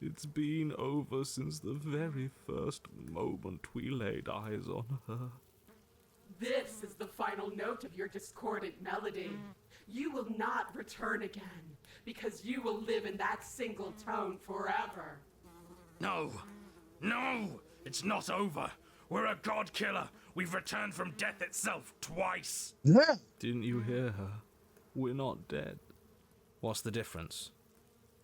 It's been over since the very first moment we laid eyes on her. This is the final note of your discordant melody. You will not return again, because you will live in that single tone forever. No! No! It's not over! We're a god killer! We've returned from death itself twice! Yeah. Didn't you hear her? We're not dead. What's the difference?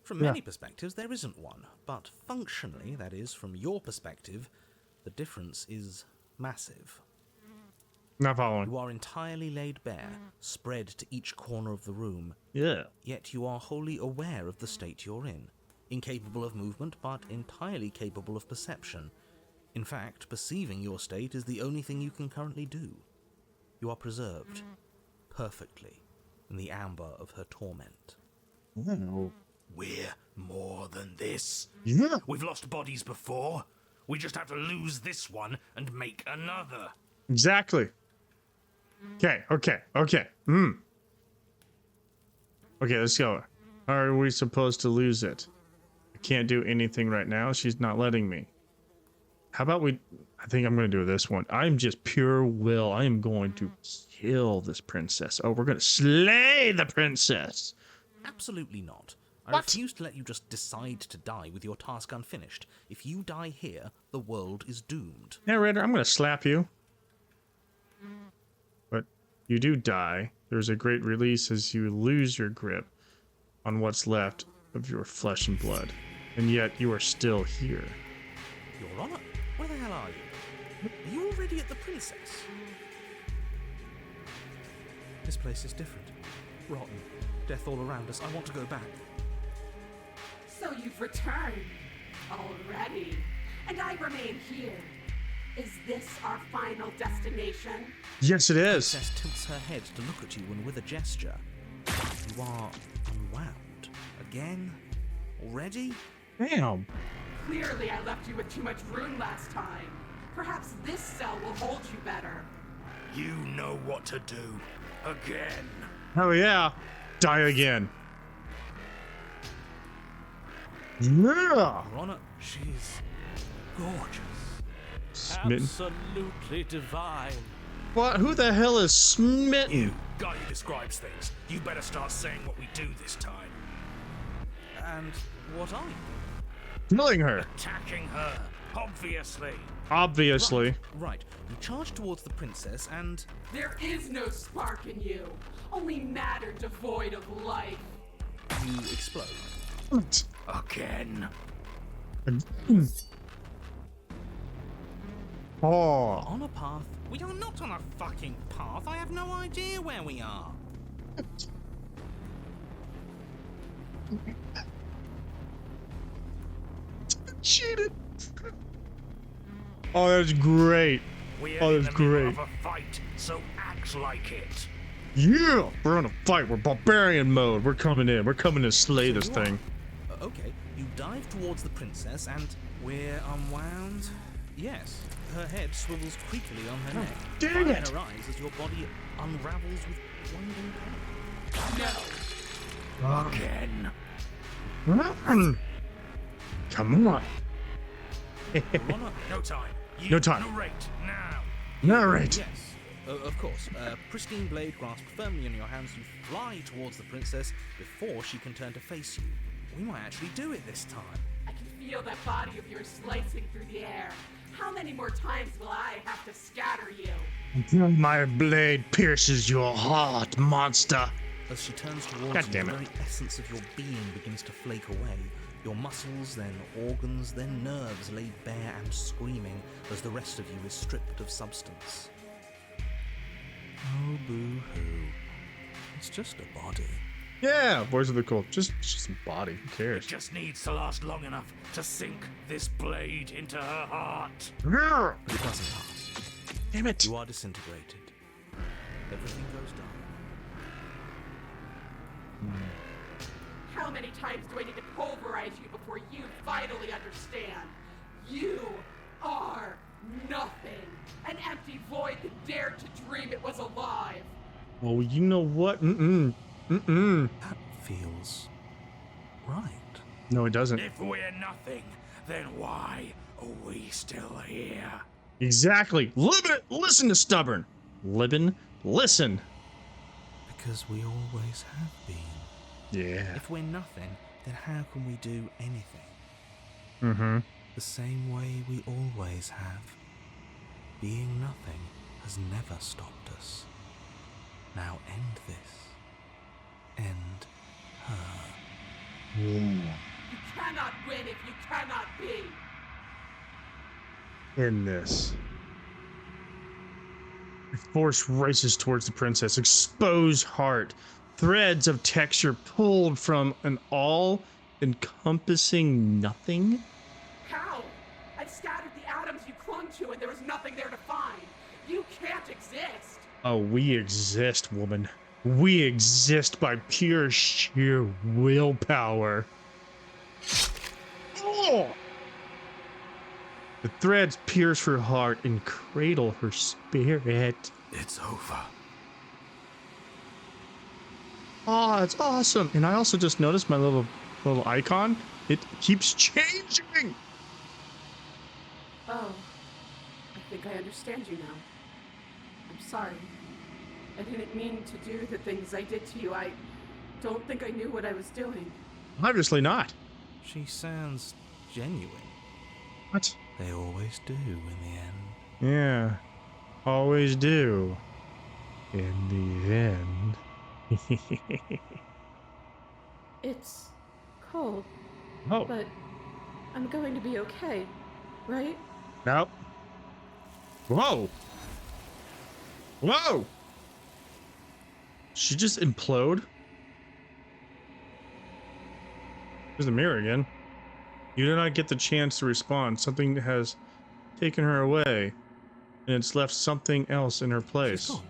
From many perspectives, there isn't one. But functionally, that is, from your perspective, the difference is massive. Not following. You are entirely laid bare, spread to each corner of the room, Yeah. yet you are wholly aware of the state you're in. Incapable of movement, but entirely capable of perception. In fact, perceiving your state is the only thing you can currently do. You are preserved, perfectly, in the amber of her torment. Oh. We're more than this. Yeah. We've lost bodies before. We just have to lose this one and make another. Exactly. Okay. Okay, let's go. How are we supposed to lose it? I can't do anything right now. She's not letting me. How about I think I'm going to do this one. I'm just pure will. I am going to kill this princess. Oh, we're going to slay the princess. Absolutely not. I What? refuse to let you just decide to die with your task unfinished. If you die here, the world is doomed. Narrator, I'm going to slap you. But you do die. There's a great release as you lose your grip on what's left of your flesh and blood. And yet you are still here. Your Honor, where the hell are you? Are you already at the princess? This place is different. Rotten. Death all around us. I want to go back. So you've returned already, and I remain here. Is this our final destination? Yes, it is. Princess tilts her head to look at you and with a gesture. You are unwound. Again? Already? Damn. Clearly I left you with too much room last time. Perhaps this cell will hold you better. You know what to do. Again. Hell yeah. Die again. Yeah. Your Honor, She's gorgeous. Smitten. Absolutely divine. What? Who the hell is smitten? You, guy who describes things. You better start saying what we do this time. and what are you? Killing her. Attacking her, obviously. Obviously. Right. You charge towards the princess and... There is no spark in you, only matter devoid of life. you explode. Again. Oh. On a path? We are not on a fucking path. I have no idea where we are. Cheated. Oh, that's great. We're Oh, in that's the middle great. of a fight, so act like it. Yeah, we're on a fight. We're barbarian mode. We're coming in. We're coming to slay So this you are. thing. Okay, you dive towards the princess and we're unwound. Yes, her head swivels creakily on her neck. dang Fire it. in her eyes as your body unravels with winding pain. No. Again. Come on. Ronna, No time. You No time. narrate now. Narrate. yes, of course. Pristine blade grasped firmly in your hands, you fly towards the princess before she can turn to face you. We might actually do it this time. I can feel that body of yours slicing through the air. How many more times will I have to scatter you? My blade pierces your heart, monster. As she turns towards God you, damn the it. very essence of your being begins to flake away. Your muscles, then organs, then nerves laid bare and screaming as the rest of you is stripped of substance. Oh, boo-hoo. It's just a body. Yeah, Boys of the Cool. Just some body. Who It cares? just needs to last long enough to sink this blade into her heart. It doesn't last. Damn it. You are disintegrated. Everything goes dark. How many times do I need to pulverize you before you finally understand? You are nothing. An empty void that dared to dream it was alive. Well, you know what? Mm-mm. That feels right. No, it doesn't. If we're nothing, then why are we still here? Exactly. Libin, listen to Stubborn. Libin, listen. Because we always have been. Yeah. If we're nothing, then how can we do anything? Mm-hmm. The same way we always have. Being nothing has never stopped us. Now end this. End her. You cannot win if you cannot be. In this. The force races towards the princess. Exposed heart. Threads of texture pulled from an all-encompassing nothing. How? I scattered the atoms you clung to and there was nothing there to find. You can't exist. Oh, we exist, woman. We exist by pure sheer willpower. Oh! The threads pierce her heart and cradle her spirit. It's over. Oh, it's awesome. And I also just noticed my little icon. It keeps changing. Oh, I think I understand you now. I'm sorry. I didn't mean to do the things I did to you. I don't think I knew what I was doing. Obviously not. She sounds genuine. What? They always do in the end. Yeah. Always do. In the end. It's cold, Oh. but I'm going to be okay, right? Nope. Whoa. Whoa. She just implode? There's the mirror again. You do not get the chance to respond. Something has taken her away, and it's left something else in her place. She's gone.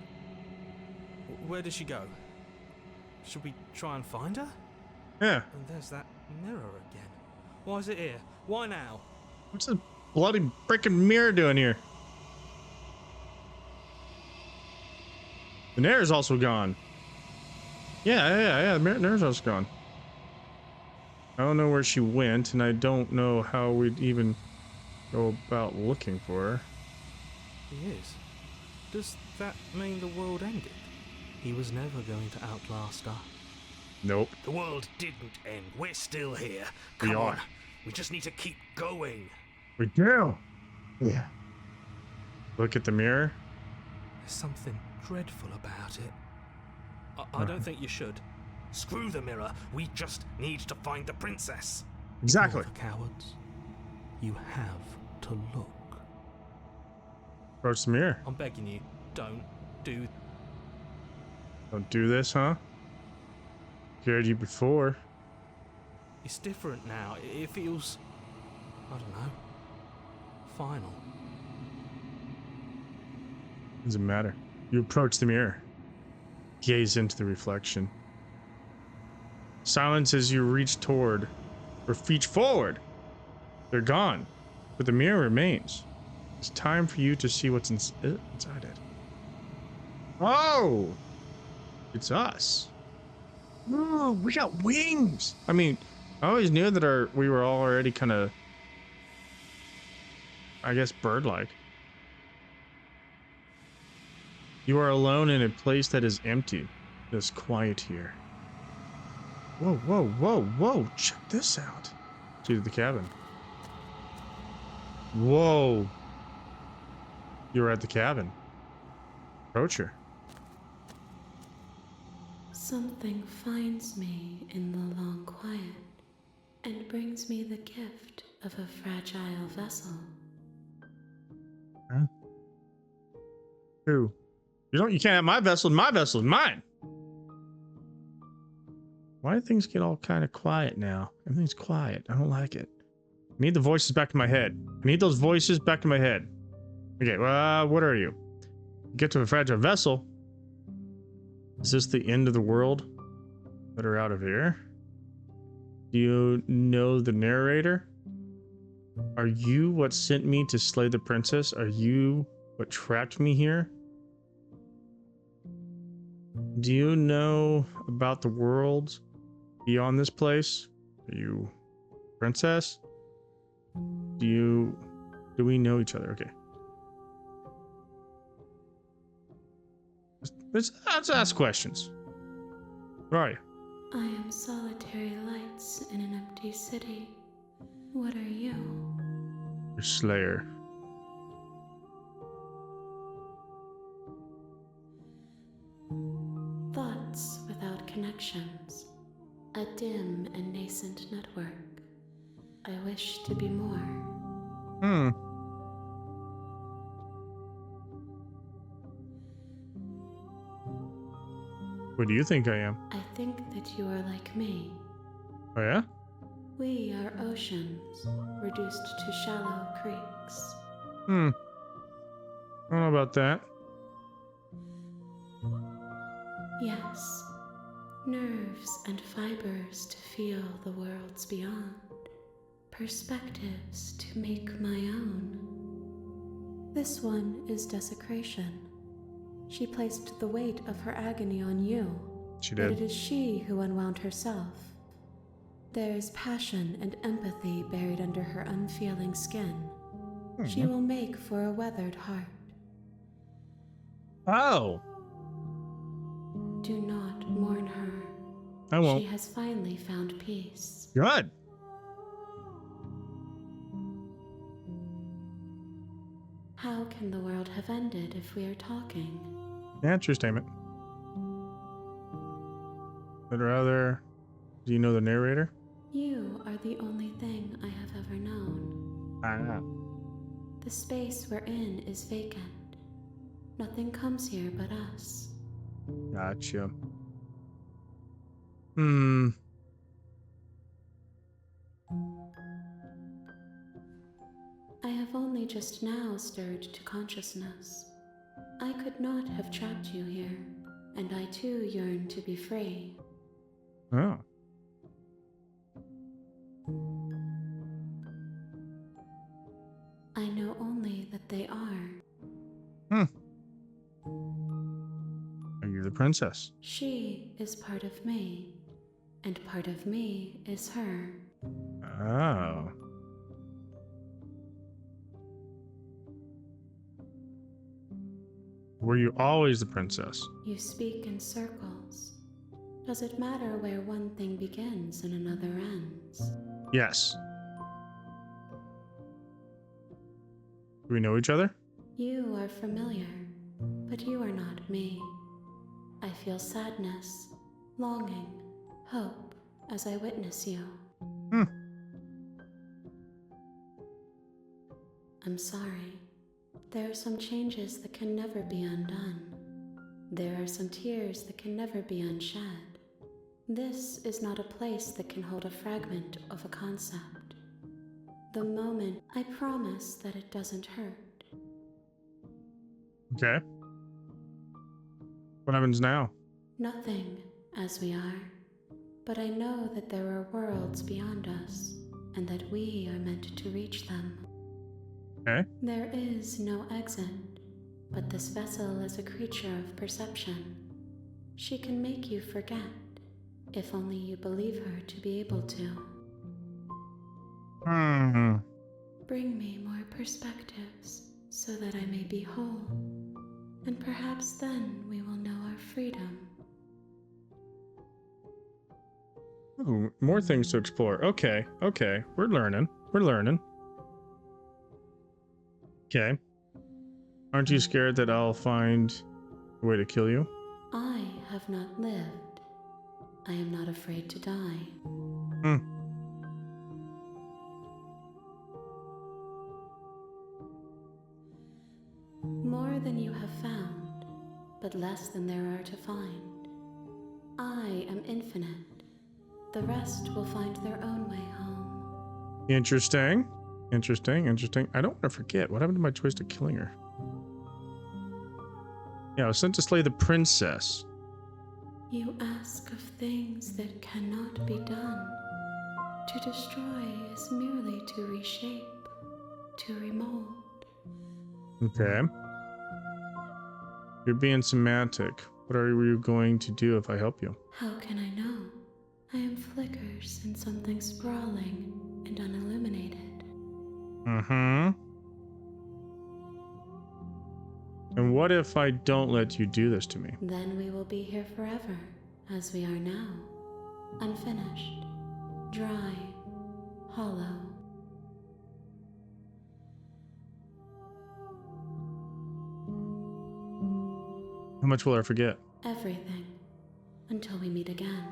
Where did she go? Should we try and find her? Yeah. And there's that mirror again. Why is it here? Why now? What's the bloody freaking mirror doing here? The mirror's also gone. Yeah. The mirror's also gone. I don't know where she went, and I don't know how we'd even go about looking for her. He is. Does that mean the world ended? He was never going to outlast us. Nope. The world didn't end. We're still here. We Come are. on. We just need to keep going. We do. Yeah. Look at the mirror. There's something dreadful about it. I don't think you should. Screw the mirror. We just need to find the princess. Exactly. Ignore the cowards. You have to look. Approach the mirror. I'm begging you, don't do. Don't do this, huh? Scared you before. It's different now. It feels, I don't know, final. Doesn't matter. You approach the mirror. Gaze into the reflection. Silence as you reach toward or reach forward. They're gone, but the mirror remains. It's time for you to see what's inside it. Oh! It's us. Ooh, we got wings! I mean, I always knew that we were all already kind of, I guess, bird-like. You are alone in a place that is empty. It is quiet here. Whoa. Check this out. To the cabin. Whoa. You're at the cabin. Approach her. Something finds me in the long quiet and brings me the gift of a fragile vessel. Huh? Who? You can't have my vessel. My vessel is mine. Why do things get all kind of quiet now? Everything's quiet. I don't like it. I need the voices back in my head. I need those voices back in my head. Okay, well, what are you? Get to a fragile vessel. Is this the end of the world? Let her out of here. Do you know the narrator? Are you what sent me to slay the princess? Are you what trapped me here? Do you know about the world beyond this place? Are you princess? Do we know each other? Okay. Let's ask questions. Where are you? I am solitary lights in an empty city. What are you? Your slayer. Thoughts without connections. A dim and nascent network. I wish to be more. What do you think I am? I think that you are like me. Oh yeah? We are oceans, reduced to shallow creeks. I don't know about that. Yes, nerves and fibers to feel the worlds beyond. Perspectives to make my own. This one is desecration. She placed the weight of her agony on you. She But did. it is she who unwound herself. There is passion and empathy buried under her unfeeling skin. She will make for a weathered heart. Oh, Do not mourn her. I won't. She has finally found peace. Good. How can the world have ended if we are talking? Yeah, true statement. But rather, do you know the narrator? You are the only thing I have ever known. Ah. The space we're in is vacant. Nothing comes here but us. Gotcha. I have only just now stirred to consciousness. I could not have trapped you here, and I too yearn to be free. Oh. I know only that they are. Are you the princess? She is part of me, and part of me is her. Oh. Were you always the princess? You speak in circles. Does it matter where one thing begins and another ends? Yes. Do we know each other? You are familiar, but you are not me. I feel sadness, longing, hope as I witness you. I'm sorry. There are some changes that can never be undone. There are some tears that can never be unshed. This is not a place that can hold a fragment of a concept. The moment, I promise that it doesn't hurt. Okay. What happens now? Nothing, as we are. But I know that there are worlds beyond us, and that we are meant to reach them. Okay. There is no exit, but this vessel is a creature of perception. She can make you forget, if only you believe her to be able to. Bring me more perspectives, so that I may be whole, and perhaps then we will know our freedom. Ooh, more things to explore. Okay, okay. We're learning. We're learning. Okay. Aren't you scared that I'll find a way to kill you? I have not lived. I am not afraid to die. More than you have found, but less than there are to find. I am infinite, The rest will find their own way home. Interesting. Interesting. I don't want to forget. What happened to my choice to killing her? Yeah, I was sent to slay the princess. You ask of things that cannot be done. To destroy is merely to reshape, to remold. Okay. You're being semantic. What are you going to do if I help you? How can I know? I am flickers in something sprawling and unilluminated. Mm-hmm. And what if I don't let you do this to me? Then we will be here forever, as we are now. Unfinished, dry, hollow. How much will I forget? Everything. Until we meet again.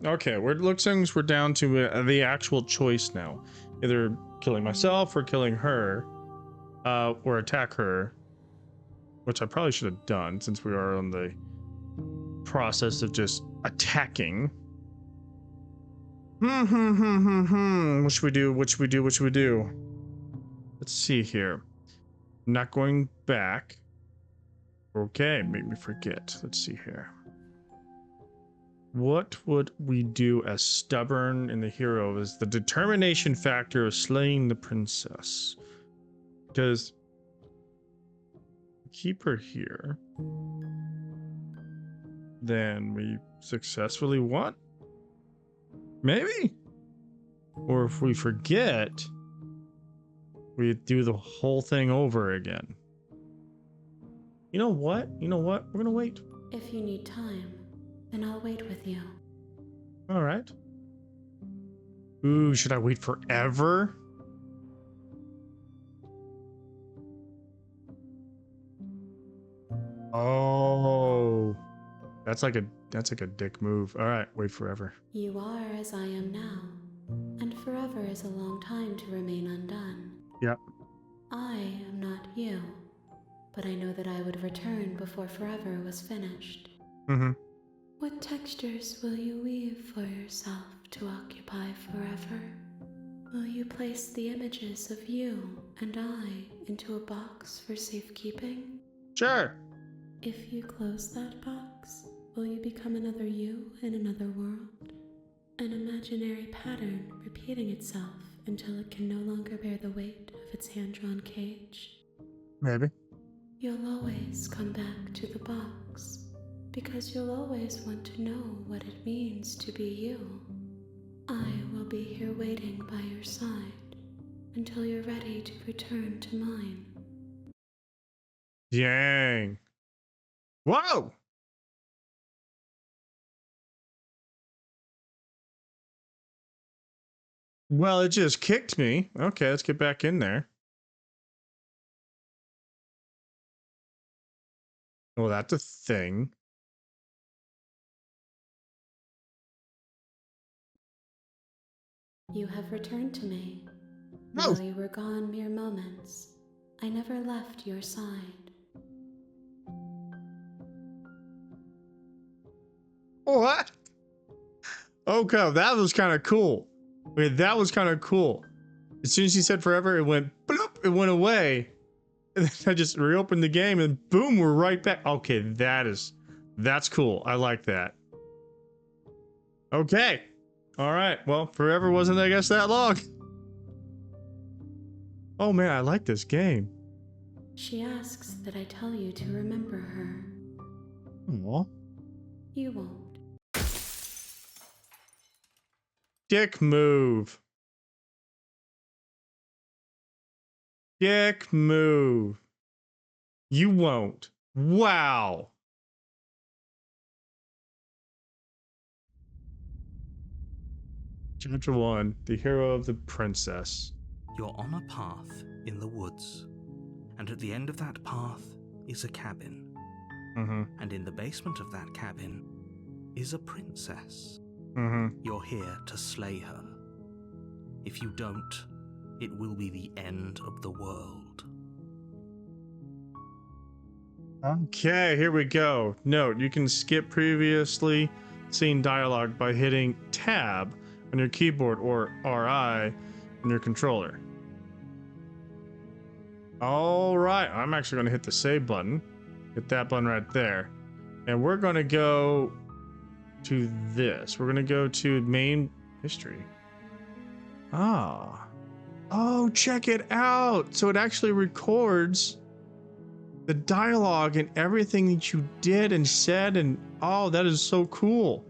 Okay, looks like we're down to the actual choice now. Either killing myself or killing her, or attack her, which I probably should have done since we are on the process of just attacking. What should we do? What should we do? What should we do? Let's see here. I'm not going back. Okay, make me forget. Let's see here. What would we do as stubborn and the hero is the determination factor of slaying the princess? Because keep her here, then we successfully won? Maybe? Or if we forget, we do the whole thing over again. You know what? We're gonna wait. If you need time, then I'll wait with you. All right. Ooh, should I wait forever? Oh, that's like a dick move. All right, wait forever. You are as I am now, and forever is a long time to remain undone. Yep. I am not you, but I know that I would return before forever was finished. Mm-hmm. What textures will you weave for yourself to occupy forever? Will you place the images of you and I into a box for safekeeping? Sure. If you close that box, will you become another you in another world? An imaginary pattern repeating itself until it can no longer bear the weight of its hand-drawn cage? Maybe. You'll always come back to the box, because you'll always want to know what it means to be you. I will be here waiting by your side until you're ready to return to mine. Dang. Whoa! Well, it just kicked me. Okay, let's get back in there. Well, that's a thing. You have returned to me. No. Though you were gone mere moments, I never left your side. What? Okay, that was kind of cool. Wait, that was kind of cool. As soon as he said forever, it went bloop, it went away. And then I just reopened the game and boom, we're right back. Okay, that's cool. I like that. Okay. All right. Well, forever wasn't, I guess, that long. Oh man, I like this game. She asks that I tell you to remember her. Aw. You won't. Dick move. Dick move. You won't. Wow. Chapter 1, The Hero of the Princess. You're on a path in the woods, and at the end of that path is a cabin. Mm-hmm. And in the basement of that cabin is a princess. Mm-hmm. You're here to slay her. If you don't, it will be the end of the world. Okay, here we go. Note, you can skip previously seen dialogue by hitting tab on your keyboard or RI on your controller. All right, I'm actually going to hit the save button. Hit that button right there. And we're going to go to this. We're going to go to main history. Ah. Oh, check it out. So it actually records the dialogue and everything that you did and said, and oh, that is so cool.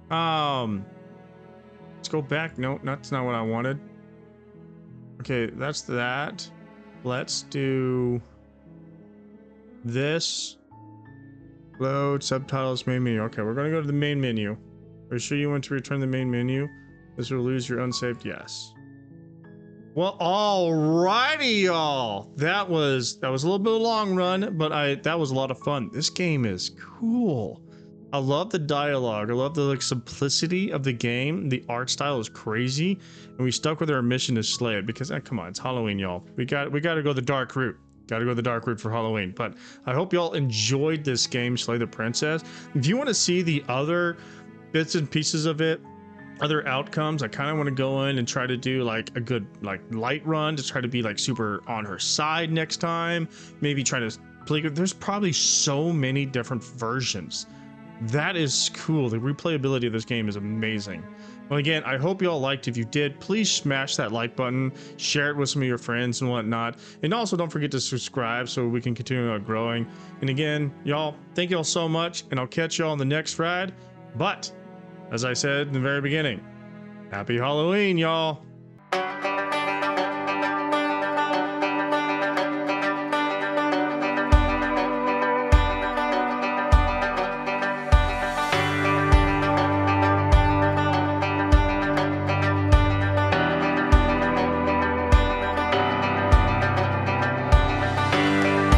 Let's go back. No, that's not what I wanted. Okay, that's that. Let's do this. Load subtitles main menu. Okay, we're gonna go to the main menu. Are you sure you want to return the main menu? This will lose your unsaved. Yes. Well, alrighty, y'all. That was a little bit of a long run, but that was a lot of fun. This game is cool. I love the dialogue. I love the simplicity of the game. The art style is crazy, and we stuck with our mission to slay it because come on, it's Halloween, y'all. We got to go the dark route. Got to go the dark route for Halloween. But I hope y'all enjoyed this game, Slay the Princess. If you want to see the other bits and pieces of it, other outcomes, I kind of want to go in and try to do like a good light run to try to be like super on her side next time. Maybe try to play. There's probably so many different versions. That is cool. The replayability of this game is amazing. Well, again, I hope y'all liked. If you did, please smash that like button, share it with some of your friends and whatnot. And also don't forget to subscribe so we can continue on growing. And again, y'all, thank y'all so much, and I'll catch y'all on the next ride. But as I said in the very beginning, happy Halloween, y'all.